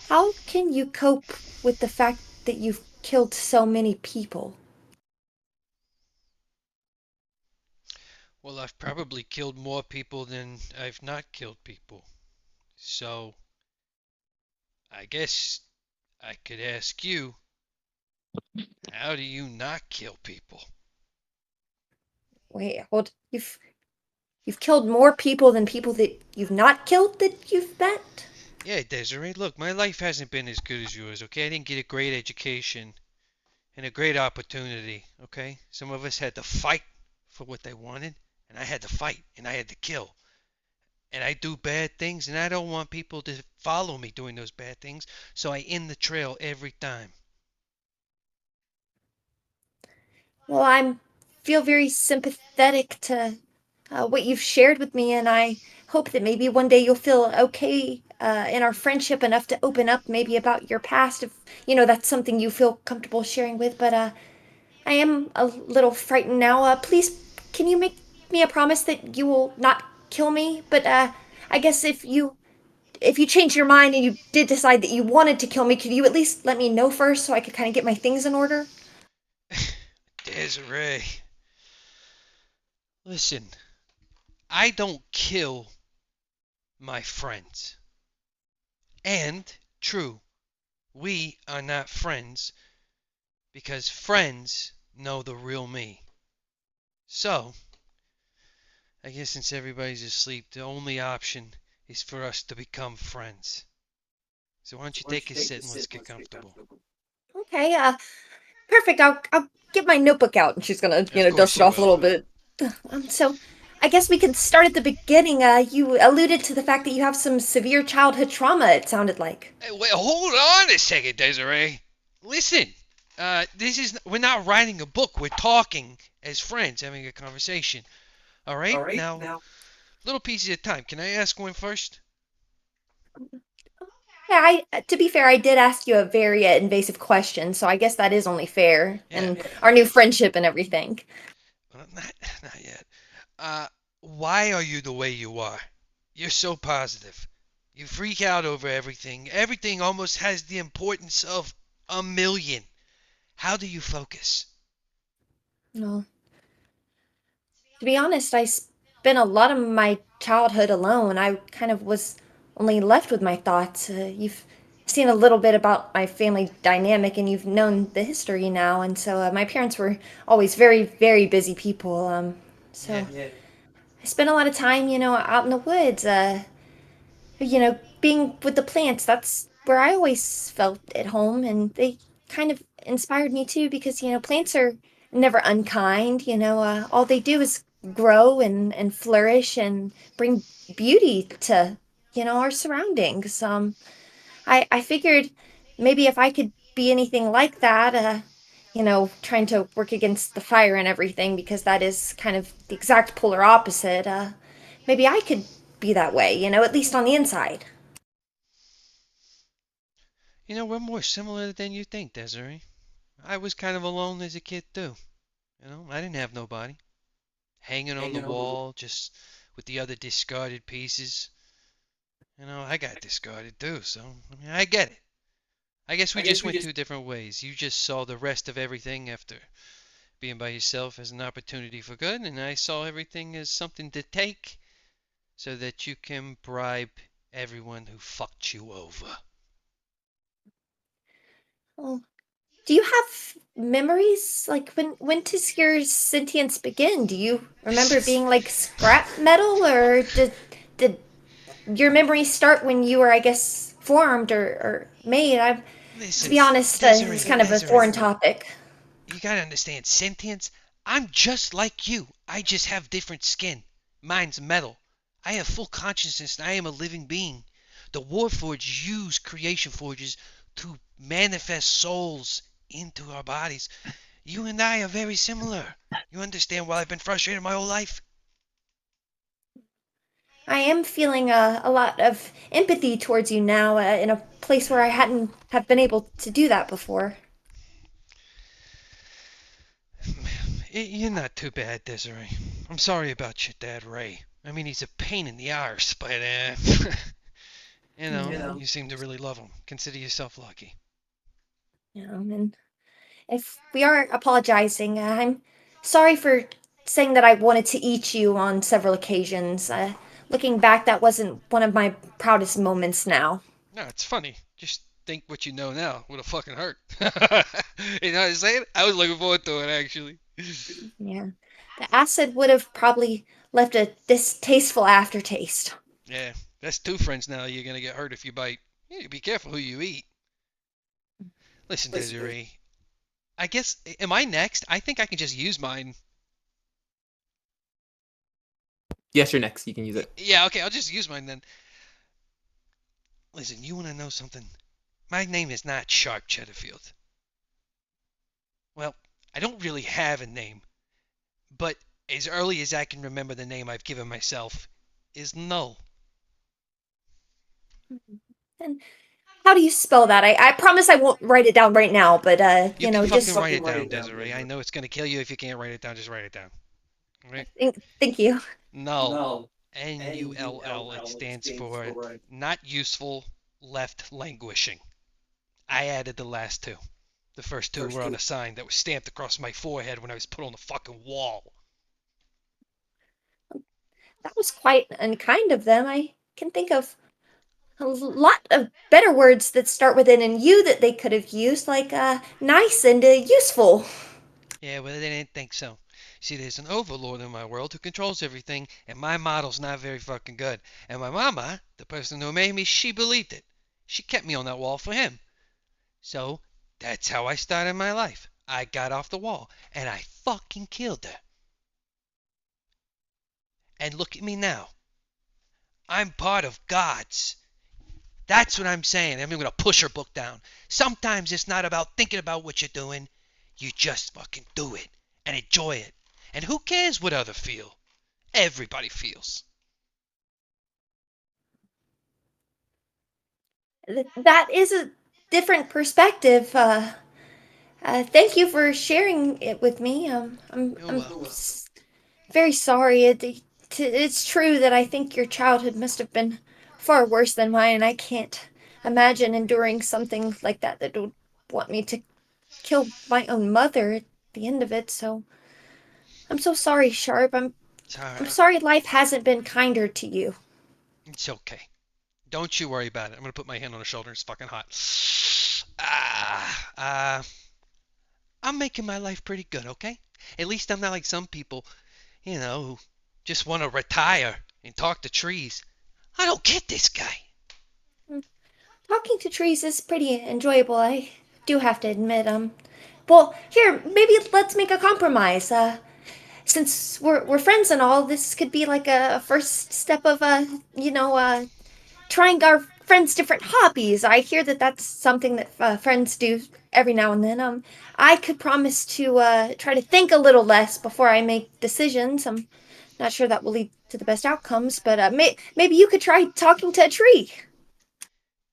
how can you cope with the fact that you've killed so many people? Well, I've probably killed more people than I've not killed people. So, I guess I could ask you, how do you not kill people? Wait, hold. You've killed more people than people that you've not killed that you've met? Yeah, Desiree, look, my life hasn't been as good as yours, okay? I didn't get a great education and a great opportunity, okay? Some of us had to fight for what they wanted, and I had to fight and I had to kill. And I do bad things, and I don't want people to follow me doing those bad things, so I end the trail every time. Well, I feel very sympathetic to what you've shared with me, and I hope that maybe one day you'll feel okay in our friendship enough to open up maybe about your past if that's something you feel comfortable sharing with. But I am a little frightened now. Please, can you make me a promise that you will not kill me? But I guess if you changed your mind and you did decide that you wanted to kill me, could you at least let me know first so I could kind of get my things in order? Desiree, listen, I don't kill my friends. And, true, we are not friends because friends know the real me. So, I guess since everybody's asleep, the only option is for us to become friends. So why don't you take a sit and let's get comfortable? Okay, perfect. I'll get my notebook out, and she's gonna Of dust course it you off a will. little bit. So, I guess we could start at the beginning. You alluded to the fact that you have some severe childhood trauma. It sounded like. Hey, wait, hold on a second, Desiree. Listen, we're not writing a book. We're talking as friends, having a conversation. All right, now, little pieces at a time. Can I ask one first? Yeah, to be fair, I did ask you a very invasive question, so I guess that is only fair, Yeah, and our new friendship and everything. well, not yet. Uh, why are you the way you are? You're so positive. You freak out over everything. Everything almost has the importance of a million. How do you focus? Well, to be honest, I spent a lot of my childhood alone. I kind of was only left with my thoughts. You've seen a little bit about my family dynamic, and you've known the history now. And so my parents were always very, very busy people. Yeah. So I spent a lot of time, out in the woods. Being with the plants, that's where I always felt at home. And they kind of inspired me too because, plants are never unkind. All they do is grow and flourish and bring beauty to, our surroundings. I figured maybe if I could be anything like that, trying to work against the fire and everything, because that is kind of the exact polar opposite, maybe I could be that way, at least on the inside. We're more similar than you think, Desiree. I was kind of alone as a kid too. I didn't have nobody. Hanging on the wall, just with the other discarded pieces. I got discarded too, so I get it. I guess we just went two different ways. You just saw the rest of everything after being by yourself as an opportunity for good, and I saw everything as something to take so that you can bribe everyone who fucked you over. Well, do you have memories? Like when does your sentience begin? Do you remember being like scrap metal, or did your memories start when you were, I guess, formed or made? To Listen, be honest, it's Desiree, kind of a foreign topic. you gotta understand, sentience, I'm just like you. I just have different skin. Mine's metal. I have full consciousness and I am a living being. The Warforged use creation forges to manifest souls into our bodies. You and I are very similar. You understand why I've been frustrated my whole life? I am feeling a lot of empathy towards you now, in a place where I hadn't have been able to do that before. You're not too bad, Desiree. I'm sorry about your dad, Ray. I mean, he's a pain in the arse, but, Yeah. you seem to really love him. Consider yourself lucky. And if we are apologizing, I'm sorry for saying that I wanted to eat you on several occasions. Looking back, that wasn't one of my proudest moments now. No, it's funny. Just think what you know now would have fucking hurt. You know what I'm saying? I was looking forward to it, actually. Yeah. The acid would have probably left a distasteful aftertaste. Yeah, that's two friends now. You're gonna get hurt if you bite. Yeah, be careful who you eat. Listen, Desiree. I guess, am I next? I think I can just use mine. Yes, you're next. You can use it. Yeah, okay, I'll just use mine then. Listen, you want to know something? My name is not Sharp Cheddarfield. Well, I don't really have a name, but as early as I can remember, the name I've given myself is Null. And how do you spell that? I promise I won't write it down right now, but You can just fucking write it down, Desiree. I know it's gonna kill you if you can't write it down. Just write it down. All right? thank you. Null. Null. It stands for not useful, left languishing. I added the last two. The first two were on a sign that was stamped across my forehead when I was put on the fucking wall. That was quite unkind of them. I can think of a lot of better words that start with an and you that they could have used, like nice and useful. Yeah, well, they didn't think so. See, there's an overlord in my world who controls everything, and my model's not very fucking good. And my mama, the person who made me, she believed it. She kept me on that wall for him. So, that's how I started my life. I got off the wall, and I fucking killed her. And look at me now. I'm part of God's. That's what I'm saying. I'm going to push her book down. Sometimes it's not about thinking about what you're doing. You just fucking do it and enjoy it. And who cares what others feel? Everybody feels. That is a different perspective. Thank you for sharing it with me. You're I'm welcome. very sorry. It's true that I think your childhood must have been far worse than mine, and I can't imagine enduring something like that that would want me to kill my own mother at the end of it. So I'm so sorry, Sharp. It's all I'm right. sorry life hasn't been kinder to you. It's okay. Don't you worry about it. I'm gonna put my hand on her shoulder. It's fucking hot. I'm making my life pretty good, okay? At least I'm not like some people, who just want to retire and talk to trees. I don't get this guy. Talking to trees is pretty enjoyable, I do have to admit. Well, here, maybe let's make a compromise. Since we're friends and all, this could be like a first step of trying our friends' different hobbies. I hear that that's something that friends do every now and then. I could promise to try to think a little less before I make decisions. I'm not sure that will lead to the best outcomes, but maybe you could try talking to a tree.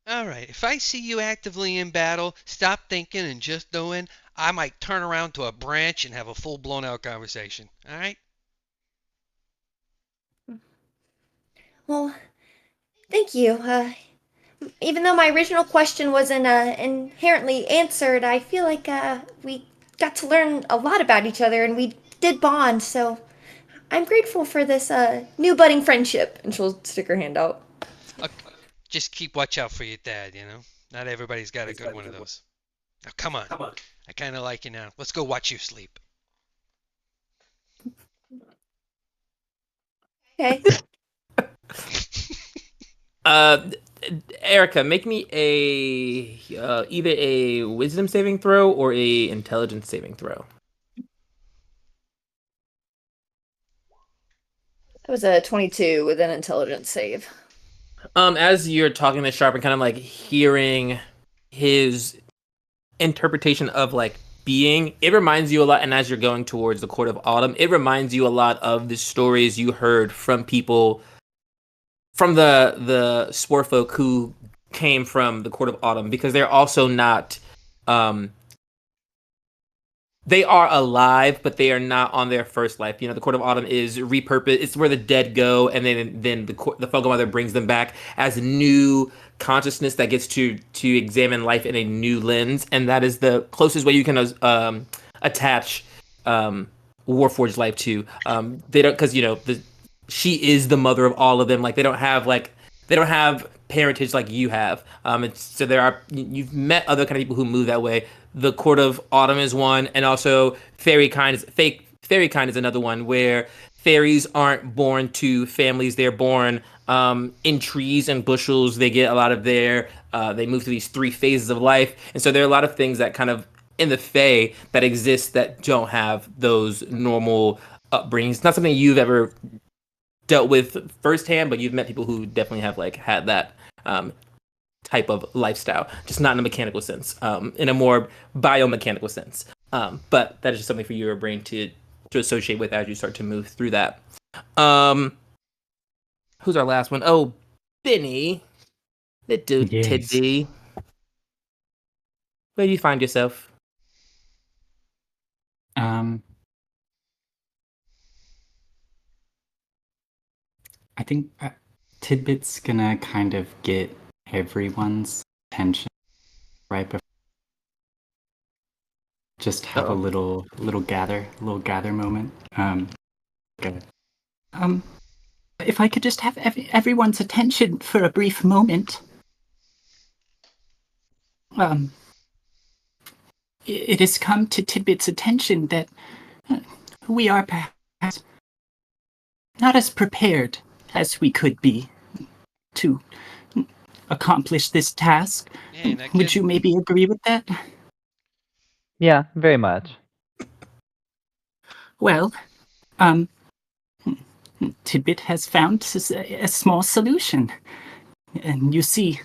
All right, if I see you actively in battle, stop thinking and just doing, I might turn around to a branch and have a full blown out conversation. All right? Well, thank you. Even though my original question wasn't inherently answered, I feel like we got to learn a lot about each other and we did bond. So I'm grateful for this new budding friendship. And she'll stick her hand out. Uh, just keep watch out for your dad. Not everybody's got a good one of those. Now, come on. I kind of like you now. Let's go watch you sleep. Okay. Erica, make me either a wisdom saving throw or a intelligence saving throw. That was a 22 with an intelligence save. As you're talking to Sharp and kind of like hearing his interpretation of like being, it reminds you a lot. And as you're going towards the Court of Autumn, it reminds you a lot of the stories you heard from people from the spore folk who came from the Court of Autumn, because they're also not they are alive, but they are not on their first life. The Court of Autumn is repurposed. It's where the dead go, and then the Fungal Mother brings them back as new consciousness that gets to examine life in a new lens, and that is the closest way you can attach Warforged life to. They don't, because she is the mother of all of them. Like they don't have parentage like you have. So you've met other kind of people who move that way. The Court of Autumn is one, and also Fairy Kind is another one, where fairies aren't born to families; they're born in trees and bushels. They get a lot of they move through these 3 phases of life, and so there are a lot of things that kind of in the Fae that exist that don't have those normal upbringings. It's not something you've ever dealt with firsthand, but you've met people who definitely have like had that type of lifestyle, just not in a mechanical sense, in a more biomechanical sense. But that is just something for your brain to associate with as you start to move through that. Who's our last one? Oh, Benny, little Yes. Teddy. Where do you find yourself? I think Tidbit's gonna kind of get everyone's attention right before. Just have a little gather moment. Okay. If I could just have everyone's attention for a brief moment. It has come to Tidbit's attention that we are perhaps not as prepared as we could be to accomplish this task. Yeah, Would you maybe agree with that? Yeah, very much. Well, Tidbit has found a small solution. And you see,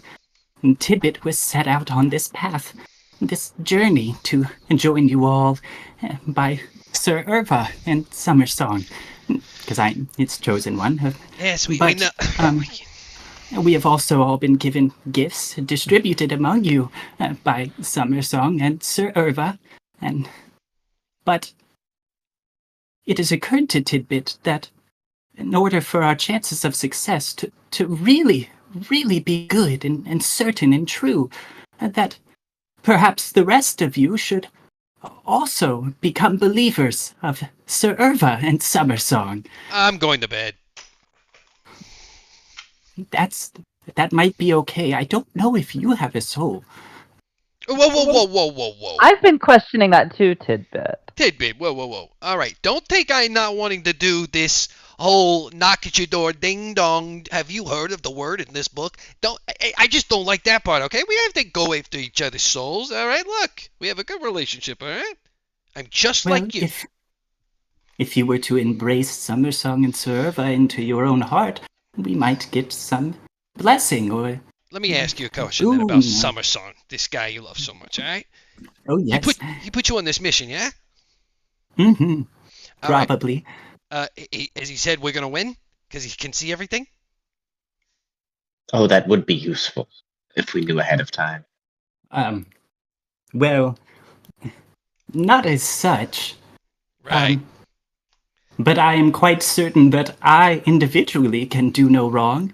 Tidbit was set out on this path, this journey to join you all by Sir Irva and Summersong. Because it's chosen one. Yes, we know. We have also all been given gifts distributed among you by Summersong and Sir Irva, but it has occurred to Tidbit that in order for our chances of success to really, really be good and certain and true, that perhaps the rest of you should also become believers of Sir Irva and Summersong. I'm going to bed. That might be okay. I don't know if you have a soul. Whoa. I've been questioning that too, Tidbit. Tidbit, whoa. All right, don't think I'm not wanting to do this whole knock at your door, ding dong. Have you heard of the word in this book? I just don't like that part, okay? We have to go after each other's souls, all right? Look, we have a good relationship, all right? I'm just like you. If you were to embrace Summersong and Sir Irva into your own heart, we might get some blessing or... Let me ask you a question then about Summersong, this guy you love so much, all right? Oh, yes. He put you on this mission, yeah? Mm-hmm. All right. Probably. As he said, we're going to win? Because he can see everything? Oh, that would be useful if we knew ahead of time. Well, not as such. Right. But I am quite certain that I individually can do no wrong.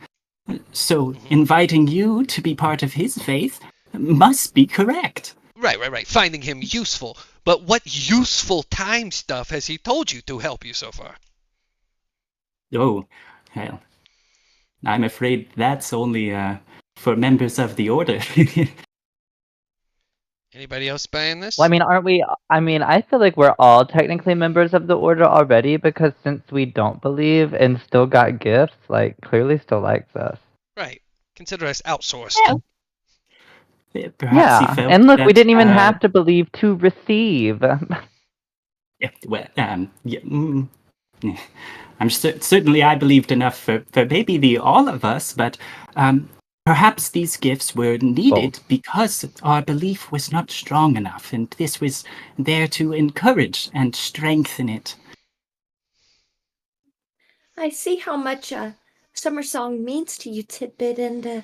So inviting you to be part of his faith must be correct. Right. Finding him useful. But what useful time stuff has he told you to help you so far? Oh, well, I'm afraid that's only for members of the Order. Anybody else buying this? Well, I mean, aren't we? I mean, I feel like we're all technically members of the Order already because since we don't believe and still got gifts, like, clearly still likes us. Right. Consider us outsourced. Perhaps he Yeah, felt and look, we that, didn't even have to believe to receive. Yeah, well, I'm certainly I believed enough for maybe all of us, but perhaps these gifts were needed because our belief was not strong enough, and this was there to encourage and strengthen it. I see how much Summersong means to you, Tidbit, and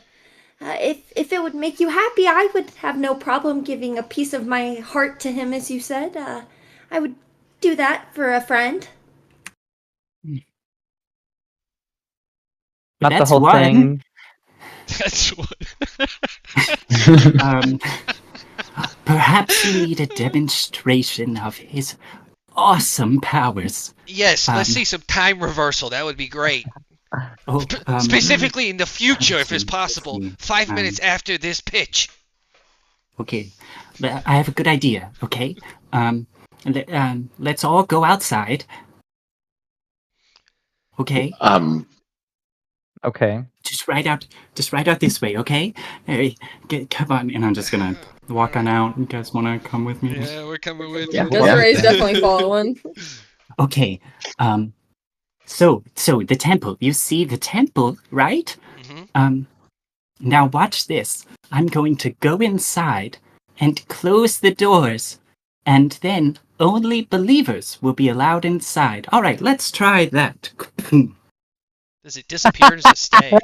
if it would make you happy, I would have no problem giving a piece of my heart to him, as you said. I would do that for a friend. Not That's the whole one. thing. That's what. Perhaps you need a demonstration of his awesome powers. Yes, let's see some time reversal. That would be great. Specifically in the future, if it's possible. 5 minutes after this pitch. Okay, I have a good idea. Okay, let's all go outside. Okay. Okay. Just right out this way. Okay. Hey, come on, and I'm just gonna walk on out. You guys want to come with me? Yeah, we're coming with Yeah. you. Desiree's definitely following. Okay. So the temple. You see the temple, right? Mm-hmm. Now watch this. I'm going to go inside and close the doors, and then only believers will be allowed inside. All right, let's try that. Does it disappear or does it stay?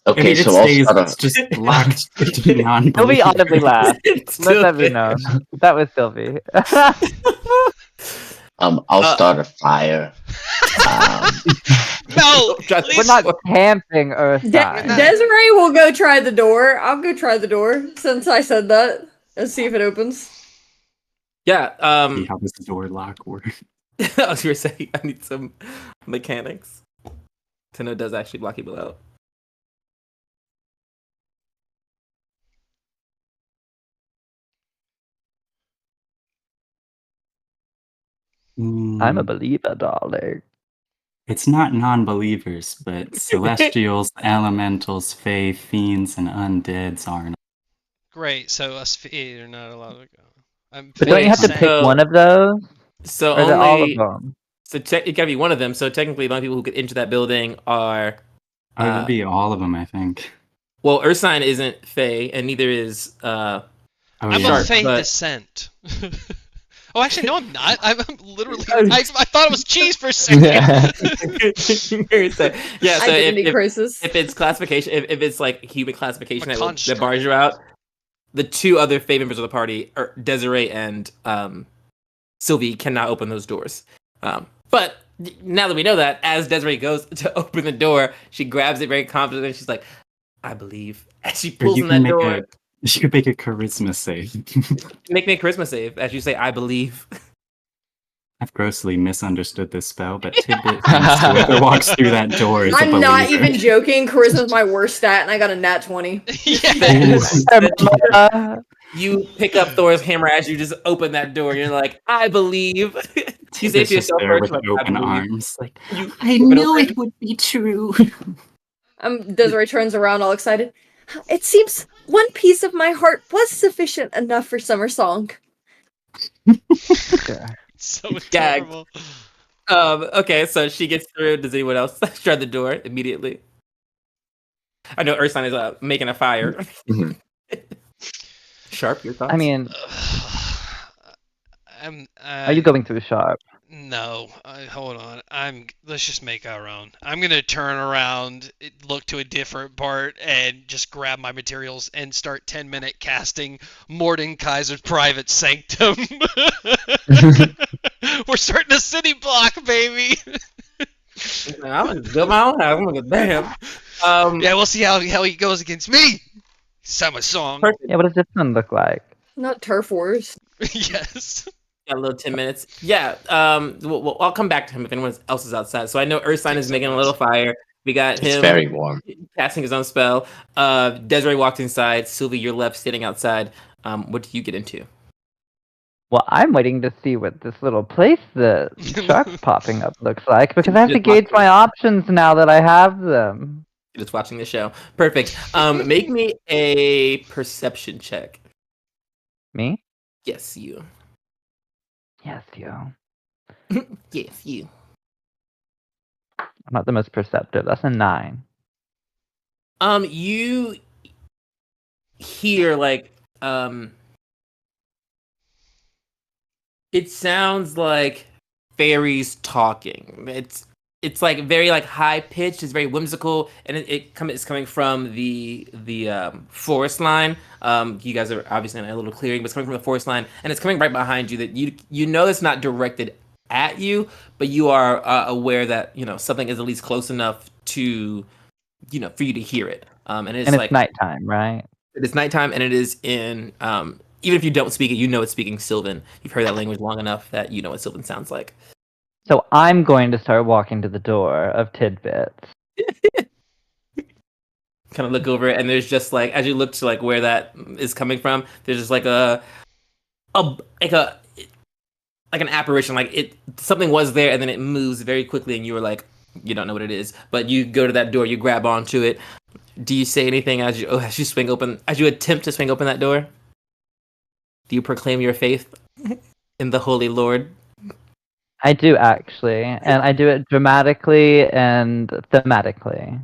Okay, it so stays, I'll it's start just locked between non-believers. Sylvie audibly laughed. Let Still that be there. known. That was Sylvie. I'll start a fire. No! We're not camping Earthside. Desiree will go try the door. I'll go try the door since I said that. Let's see if it opens. Yeah. See how this door lock works. I was gonna say I need some mechanics to know it does actually block people out. I'm a believer, darling. It's not non-believers, but celestials, elementals, fae, fiends, and undeads aren't. Great, so us are not allowed to go. But don't you have to Saying- pick one of those? So Or is it all of only them? so it gotta be one of them. So technically, the only people who get into that building are It would be all of them, I think. well, Ursine isn't Fae, and neither is I'm Sharp, a faith but- descent. Oh, actually, no, I'm not. I'm literally. I thought it was cheese for a second. So, yeah, so Identity crisis. if it's classification, if it's like human classification I'm a that construct. bars you out, the two other fey members of the party, Desiree and Sylvie, cannot open those doors. But now that we know that, as Desiree goes to open the door, she grabs it very confidently. And she's like, "I believe," and she pulls in that door. You could make a charisma save. Make me a charisma save as you say, "I believe." I've grossly misunderstood this spell, but Tidbit thinks whoever walks through that door is a I'm believer. not even joking. Charisma's my worst stat, and I got a nat 20. You pick up Thor's hammer as you just open that door. You're like, "I believe." You say Tidbit's to just yourself there first, with like, open "I believe." arms. Like, I knew it would be true. Desiree turns around all excited. It seems one piece of my heart was sufficient enough for summer song. So Gag. adorable. Okay, so she gets through. Does anyone else shut the door immediately? I know Ursine is making a fire. Mhm. Sharp, your thoughts? I mean, Are are you going through Sharp? No, hold on. Let's just make our own. I'm gonna turn around, look to a different part, and just grab my materials and start 10-minute casting Mordekaiser's private sanctum. We're starting a city block, baby. I'm gonna go my own house. I'm gonna bam. Yeah, we'll see how he goes against me. Summer song. Perfect. Yeah, what does this one look like? Not turf wars. Yes. Got a little 10 minutes. Yeah. I'll come back to him if anyone else is outside. So I know Ursine is making a little fire. We got It's him very warm. casting his own spell. Desiree walked inside. Sylvie, you're left standing outside. What do you get into? Well, I'm waiting to see what this little place that Sharp's popping up looks like, because I have to gauge my options now that I have them. You're just watching the show. Perfect. Make me a perception check. Me? Yes, you. Yes, you. Yes, you. I'm not the most perceptive. That's a 9. You hear it sounds like fairies talking. It's like very like high pitched. It's very whimsical, and it's coming from the forest line. You guys are obviously in a little clearing, but it's coming from the forest line, and it's coming right behind you. That you know it's not directed at you, but you are aware that something is at least close enough to for you to hear it. And it's like nighttime, right? it is nighttime, and it is in even if you don't speak it, you know it's speaking Sylvan. You've heard that language long enough that you know what Sylvan sounds like. So I'm going to start walking to the door of Tidbits. Kind of look over it, and there's just like as you look to like where that is coming from, there's just like an apparition, like something was there, and then it moves very quickly, and you were like, you don't know what it is, but you go to that door, you grab onto it. Do you say anything as you attempt to swing open that door? Do you proclaim your faith in the Holy Lord? I do actually, and I do it dramatically and thematically.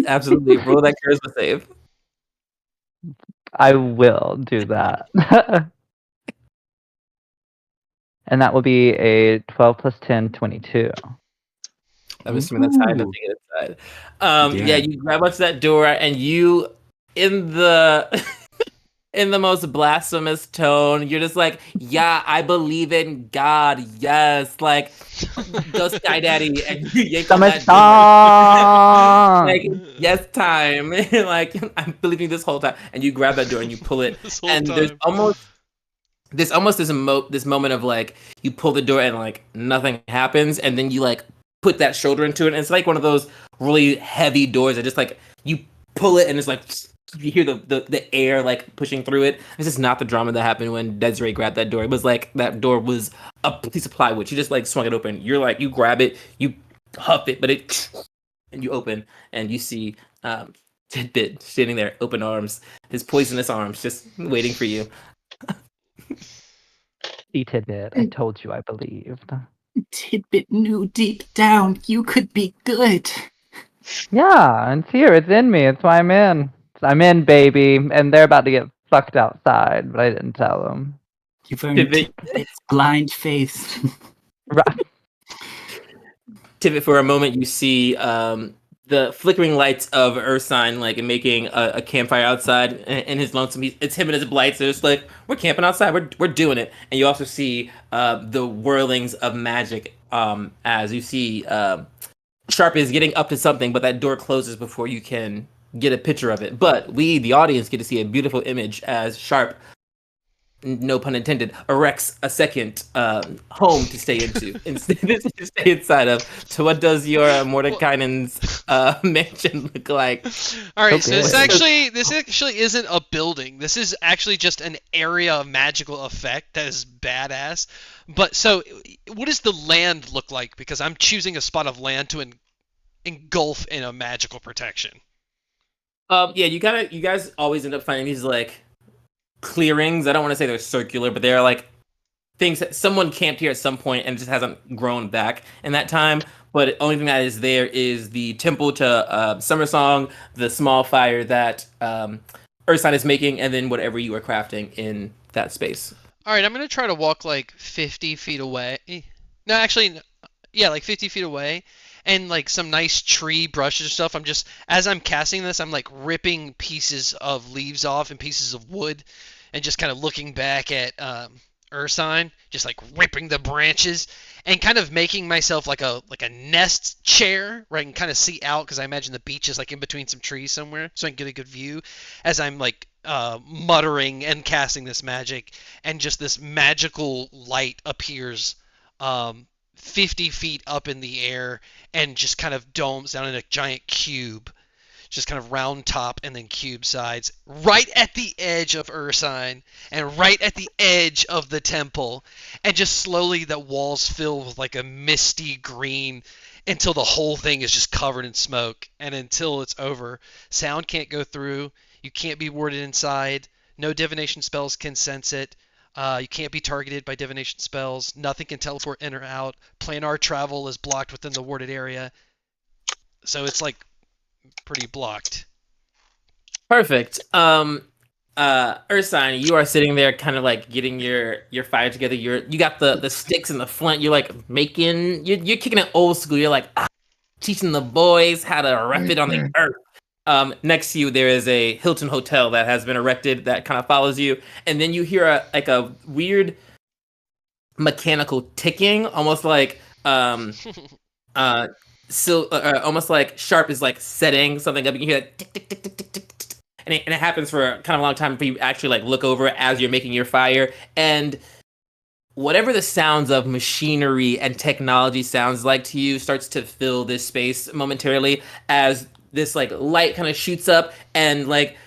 Absolutely. Roll that charisma save. I will do that. And that will be a 12 plus 10, 22. I'm assuming that's high enough to get inside. Yeah, you grab onto that door, and you, in the in the most blasphemous tone, you're just like, "Yeah, I believe in God. Yes, like go Sky Daddy," and you yank on that door. Like, yes, time. Like I'm believing this whole time, and you grab that door and you pull it, and there's almost this moment of like you pull the door and like nothing happens, and then you like put that shoulder into it, and it's like one of those really heavy doors that just like you pull it and it's like you hear the air like pushing through it. This is not the drama that happened when Desiree grabbed that door. It was like that door was a piece of plywood. She just like swung it open. You're like, you grab it, you huff it, but it and you open and you see Tidbit standing there, open arms, his poisonous arms just waiting for you. See, Tidbit, I told you I believed. Tidbit knew deep down you could be good. Yeah, it's here. It's in me. It's why I'm in. I'm in, baby. And they're about to get fucked outside, but I didn't tell them. You've earned Tidbit's blind faith. Right. Tivit, for a moment, you see the flickering lights of Ursine, like making a campfire outside in his lonesome. It's him and his blights. So it's like, we're camping outside. We're doing it. And you also see the whirlings of magic as you see Sharp is getting up to something, but that door closes before you can get a picture of it. But we, the audience, get to see a beautiful image as Sharp, no pun intended, erects a second home to stay into, instead to stay inside of. So, what does your Mordekainen's mansion look like? All right, Okay. so this actually isn't a building. This is actually just an area of magical effect that is badass. But so, what does the land look like? Because I'm choosing a spot of land to engulf in a magical protection. Yeah, you guys always end up finding these like clearings. I don't want to say they're circular, but they're like things that someone camped here at some point and just hasn't grown back in that time. But the only thing that is there is the temple to Summer Song, the small fire that Ursine is making, and then whatever you are crafting in that space. All right, I'm gonna try to walk like 50 feet away. No, actually, yeah, like 50 feet away, and like some nice tree brushes or stuff. As I'm casting this, I'm like ripping pieces of leaves off and pieces of wood, and just kind of looking back at Ursine, just like ripping the branches and kind of making myself like a nest chair where I can kind of see out, because I imagine the beach is like in between some trees somewhere, so I can get a good view as I'm like muttering and casting this magic, and just this magical light appears 50 feet up in the air and just kind of domes down in a giant cube, just kind of round top and then cube sides, right at the edge of Ursine and right at the edge of the temple, and just slowly the walls fill with like a misty green until the whole thing is just covered in smoke, and until it's over. Sound can't go through, you can't be warded inside, no divination spells can sense it, you can't be targeted by divination spells, nothing can teleport in or out, planar travel is blocked within the warded area, so it's like pretty blocked. Perfect. Ursine, you are sitting there kind of like getting your fire together. You got the sticks and the flint. You're like you're kicking it old school. You're like teaching the boys how to rep it on the earth. Next to you there is a Hilton hotel that has been erected that kind of follows you, and then you hear a weird mechanical ticking, almost like almost like Sharp is like setting something up. You can hear that tick tick tick tick tick tick, tick. And it happens for kind of a long time before you actually like look over as you're making your fire. And whatever the sounds of machinery and technology sounds like to you starts to fill this space momentarily as this like light kind of shoots up, and like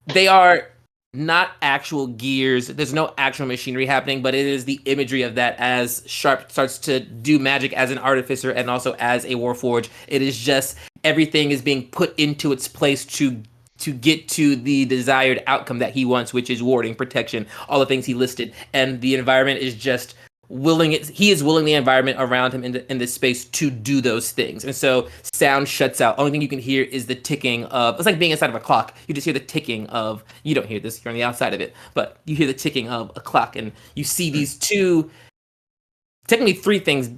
they are not actual gears. There's no actual machinery happening, but it is the imagery of that as Sharp starts to do magic as an artificer and also as a warforge. It is just everything is being put into its place to get to the desired outcome that he wants, which is warding, protection, all the things he listed. And the environment is just he is willing the environment around him in this space to do those things. And so sound shuts out. Only thing you can hear is the ticking of, it's like being inside of a clock. You just hear the ticking of, you don't hear this, you're on the outside of it, but you hear the ticking of a clock, and you see these technically three things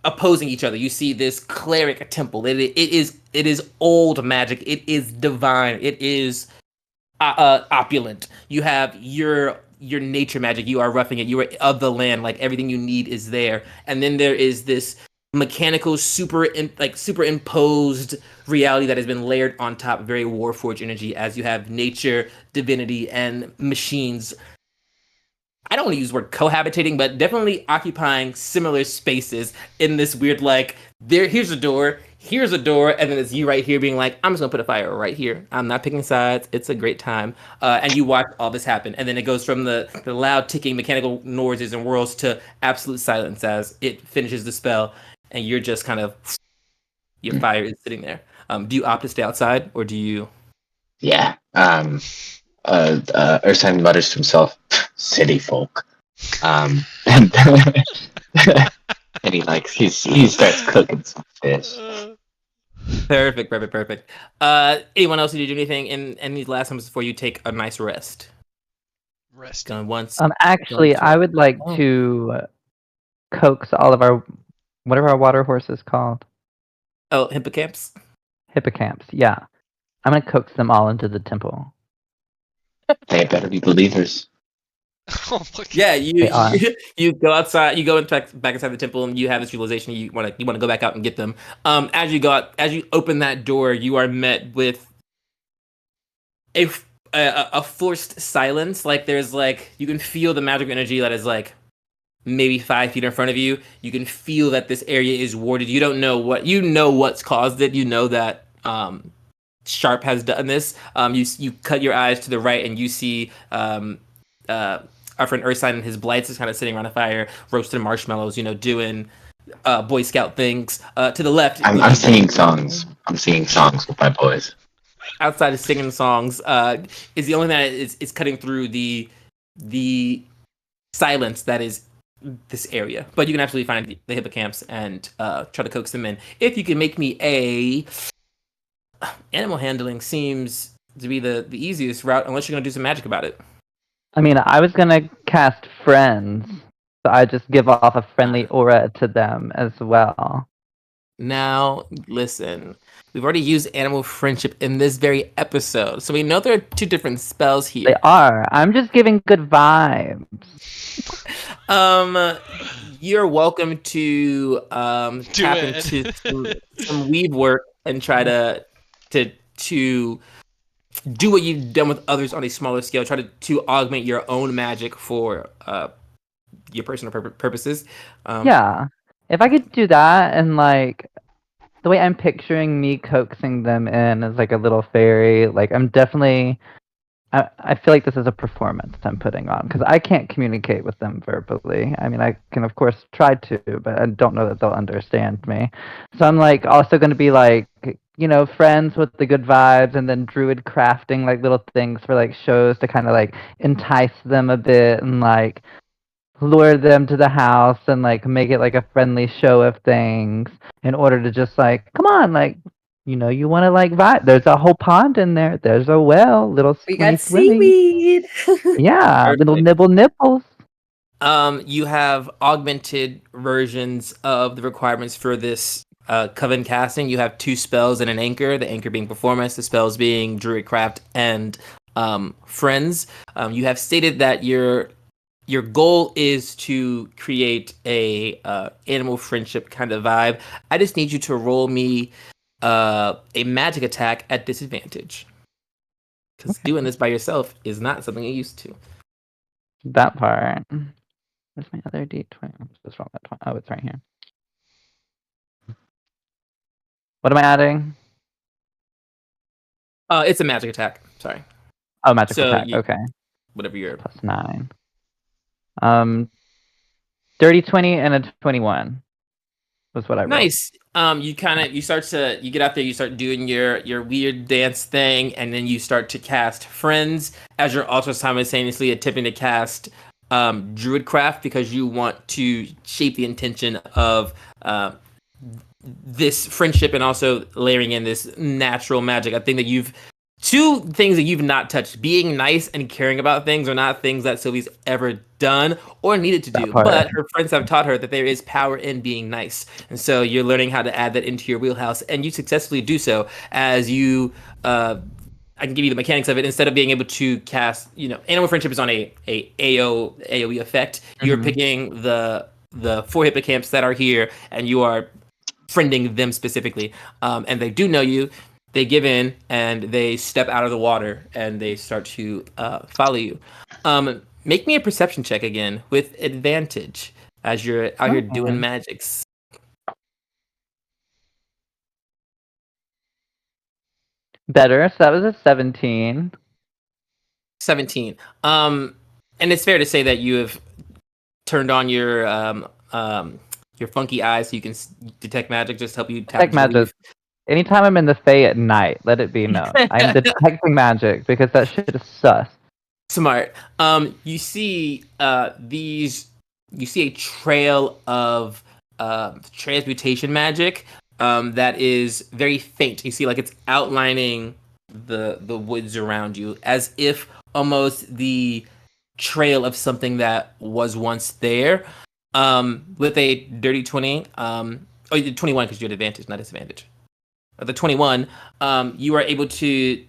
opposing each other. You see this cleric temple. It is old magic. It is divine. It is opulent. You have your nature magic. You are roughing it. You are of the land. Like everything you need is there. And then there is this mechanical superimposed reality that has been layered on top, very Warforged energy, as you have nature, divinity, and machines. I don't want to use the word cohabitating, but definitely occupying similar spaces in this weird, like, here's a door, and then it's you right here being like, I'm just gonna put a fire right here. I'm not picking sides. It's a great time. And you watch all this happen. And then it goes from the loud ticking mechanical noises and whirls to absolute silence as it finishes the spell. And you're just kind of, your fire is sitting there. Do you opt to stay outside, or do you? Yeah. Ursine mutters to himself, "City folk," and and he starts cooking some fish. Perfect. Anyone else? Did you do anything in these last times before you take a nice rest? Resting. Going once. Actually, going I would like Oh. to coax all of our, what are our water horses called? Oh, hippocamps. Hippocamps. Yeah, I'm gonna coax them all into the temple. They better be believers. Oh my god. Yeah, They are. you go outside, you go in back inside the temple, and you have this realization you want to go back out and get them. As you open that door, you are met with a a forced silence. Like there's like you can feel the magical energy that is like maybe 5 feet in front of you. You can feel that this area is warded. You don't know what's caused it. You know that Sharp has done this. You cut your eyes to the right and you see our friend Ursine and his blights is kind of sitting around a fire, roasting marshmallows, doing Boy Scout things. To the left, I'm singing songs. I'm singing songs with my boys. outside of singing songs, is the only thing that is cutting through the silence that is this area. But you can absolutely find the hippocamps and try to coax them in. If you can make me a animal handling seems to be the easiest route, unless you're gonna do some magic about it. I mean, I was gonna cast friends, so I just give off a friendly aura to them as well. Now, listen. We've already used animal friendship in this very episode, so we know there are two different spells here. They are. I'm just giving good vibes. You're welcome to tap it. into some weave work and try to do what you've done with others on a smaller scale. Try to augment your own magic for your personal purposes. Yeah. If I could do that, and like the way I'm picturing me coaxing them in as like a little fairy, like I'm definitely I feel like this is a performance I'm putting on because I can't communicate with them verbally. I mean, I can of course try to, but I don't know that they'll understand me. So I'm like also going to be like, friends with the good vibes, and then druid crafting like little things for like shows to kind of like entice them a bit and like lure them to the house and like make it like a friendly show of things in order to just like, come on, like, you want to like vibe. There's a whole pond in there. There's a well, little We swimmy got swimmy. seaweed. Yeah, little Perfect. nibble nipples. You have augmented versions of the requirements for this coven casting. You have two spells and an anchor. The anchor being performance, the spells being druidcraft and friends. You have stated that your goal is to create a animal friendship kind of vibe. I just need you to roll me a magic attack at disadvantage, because doing this by yourself is not something you're used to. That part. Where's my other d20? I'm supposed to roll that 20. Oh, it's right here. What am I adding? It's a magic attack. Sorry. Oh, magic So attack. Okay. Whatever your Plus 9. Dirty 20 and a 21 was what I rolled. nice. You get out there, you start doing your weird dance thing, and then you start to cast friends as you're also simultaneously attempting to cast druidcraft, because you want to shape the intention of this friendship and also layering in this natural magic. I think that two things that you've not touched. Being nice and caring about things are not things that Sylvie's ever done or needed to do. part. But her friends have taught her that there is power in being nice. And so you're learning how to add that into your wheelhouse, and you successfully do so as you I can give you the mechanics of it. Instead of being able to cast, animal friendship is on a AoE effect. You're picking the 4 hippocamps that are here, and you are friending them specifically. And they do know you. They give in and they step out of the water and they start to follow you. Make me a perception check again with advantage as you're out here doing magics. Better. So that was a 17. 17. And it's fair to say that you have turned on your funky eyes so you can detect magic, just help you tap Detect into magic. Anytime I'm in the Fae at night, let it be known. I'm detecting magic because that shit is sus. Smart. You see you see a trail of transmutation magic that is very faint. You see like it's outlining the woods around you, as if almost the trail of something that was once there. With a dirty 20, you did 21 because you had advantage, not disadvantage. The 21, you are able to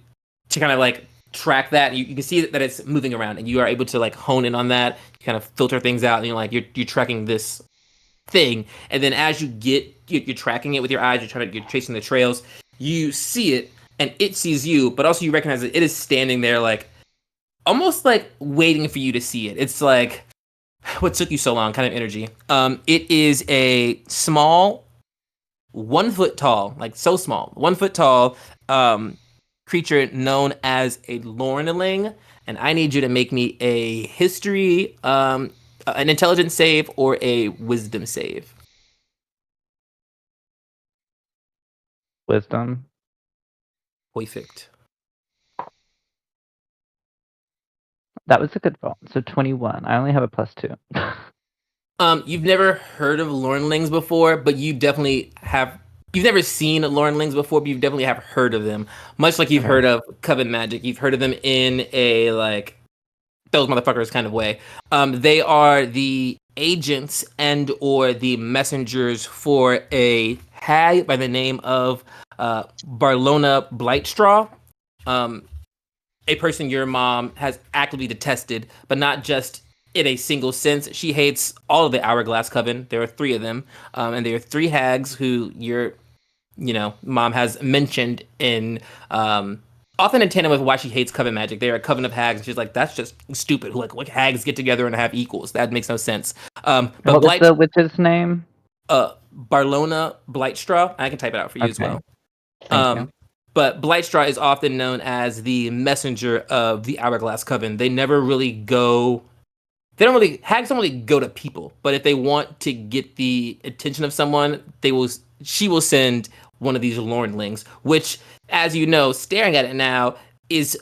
kind of like track that. You can see that it's moving around, and you are able to like hone in on that. You kind of filter things out, and you're tracking this thing. And then as you're tracking it with your eyes, you're tracing the trails. You see it, and it sees you, but also you recognize that it is standing there, like almost like waiting for you to see it. It's like, what took you so long kind of energy. It is a small, 1 foot tall, like so small, 1 foot tall creature known as a Lorneling, and I need you to make me a history, an intelligence save or a wisdom save. Wisdom. Perfect. That was a good roll. So 21. I only have a +2. You've never heard of Lornlings before, but you definitely have. You've never seen Lornlings before, but you definitely have heard of them. Much like you've heard of Coven magic, you've heard of them in a like those motherfuckers kind of way. They are the agents and or the messengers for a hag by the name of Barlona Blightstraw. A person your mom has actively detested, but not just in a single sense. She hates all of the Hourglass Coven. There are 3 of them, and there are 3 hags who your mom has mentioned in often in tandem with why she hates Coven magic. They are a coven of hags, and she's like, that's just stupid. Like hags get together and have equals. That makes no sense. But what was the witch's name? Barlona Blightstraw. I can type it out for you as well. Thank you. But Blightstraw is often known as the messenger of the Hourglass Coven. They never really go. Hags don't really go to people, but if they want to get the attention of someone, she will send one of these Lornlings, which, as you know, staring at it now is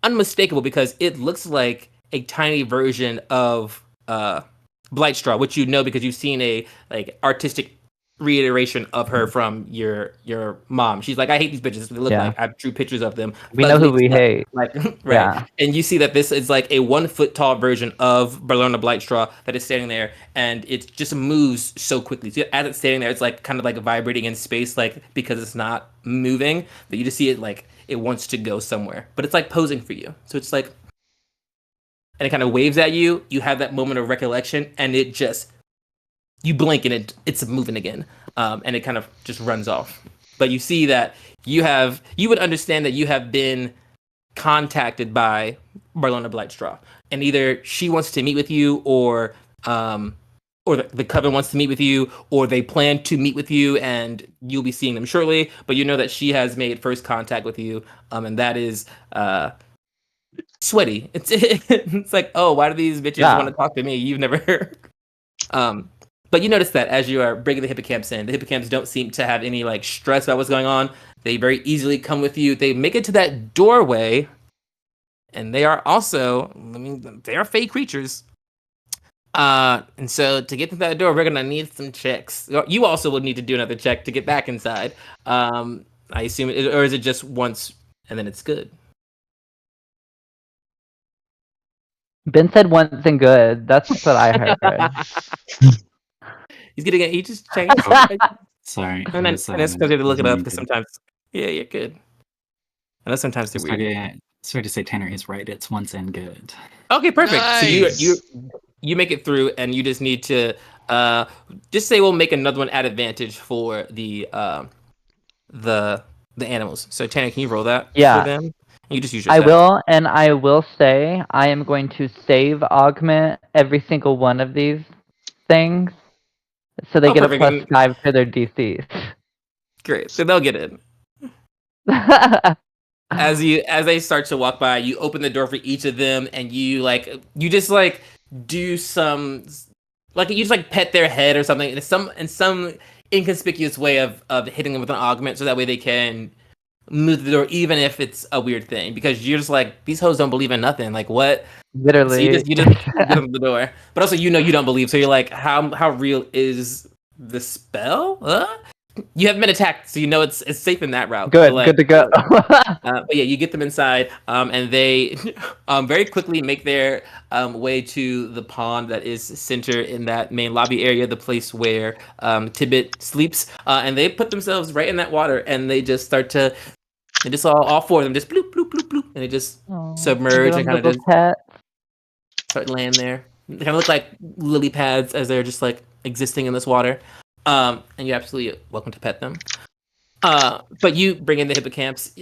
unmistakable because it looks like a tiny version of Blightstraw, which you know because you've seen a like artistic reiteration of her from your mom. She's like, I hate these bitches. They look like I drew pictures of them. We know who we hate. Like, right. Yeah. And you see that this is like a 1 foot tall version of Barlona Blightstraw that is standing there, and it just moves so quickly. So as it's standing there, it's like kind of like vibrating in space, like because it's not moving, that you just see it like it wants to go somewhere. But it's like posing for you. So it's like, and it kind of waves at you. You have that moment of recollection, and it just, you blink and it's moving again, and it kind of just runs off. But you see that you would understand that you have been contacted by Barlona Blightstraw, and either she wants to meet with you, or the Coven wants to meet with you, or they plan to meet with you, and you'll be seeing them shortly. But you know that she has made first contact with you, and that is sweaty. It's like, oh, why do these bitches want to talk to me? You've never heard. But you notice that as you are bringing the hippocamps in, the hippocamps don't seem to have any like stress about what's going on. They very easily come with you. They make it to that doorway, and they are also, they are fey creatures. And so to get to that door, we're gonna need some checks. You also would need to do another check to get back inside. I assume, or is it just once and then it's good? Ben said once and good. That's what I heard. He just changed. Sorry. And that's because you have to look it up because sometimes, you're good. I know sometimes they're weird. Sorry to say, Tanner is right. It's once and good. Okay, perfect. Nice. So you make it through, and you just need to just say we'll make another one at advantage for the animals. So Tanner, can you roll that for them? You just use your I stats. will, and I will say I am going to save augment every single one of these things, so they get perfect. a +5 to their DCs. Great, so they'll get in. As they start to walk by, you open the door for each of them, and you just do some, like, you just pet their head or something in some inconspicuous way of hitting them with an augment, so that way they can move the door, even if it's a weird thing, because you're just like, these hoes don't believe in nothing. Like, what? Literally. So you just get them the door, but also you don't believe, so you're like, how real is the spell? you haven't been attacked, so you know it's safe in that route. Good, But, good to go. but yeah, you get them inside, and they very quickly make their way to the pond that is center in that main lobby area, the place where Tibbet sleeps, and they put themselves right in that water, and they just start to, and just all four of them just bloop bloop bloop bloop, and they just submerge and kind of just pet. start laying there. They kind of look like lily pads as they're just like existing in this water. And you're absolutely welcome to pet them. But you bring in the hippocamps,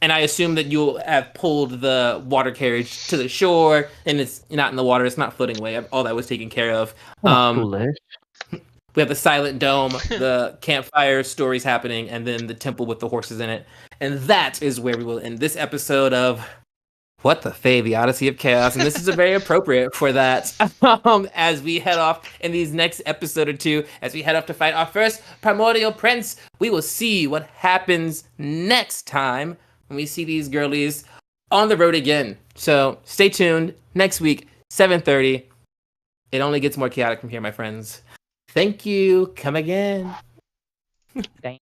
and I assume that you'll have pulled the water carriage to the shore, and it's not in the water, it's not floating away. All that was taken care of. Foolish. We have the silent dome, the campfire stories happening, and then the temple with the horses in it. And that is where we will end this episode of What the Fae, the Odyssey of Chaos. And this is very appropriate for that. As we head off in these next episode or two, as we head off to fight our first primordial prince, we will see what happens next time when we see these girlies on the road again. So stay tuned. Next week, 7:30. It only gets more chaotic from here, my friends. Thank you. Come again. Thank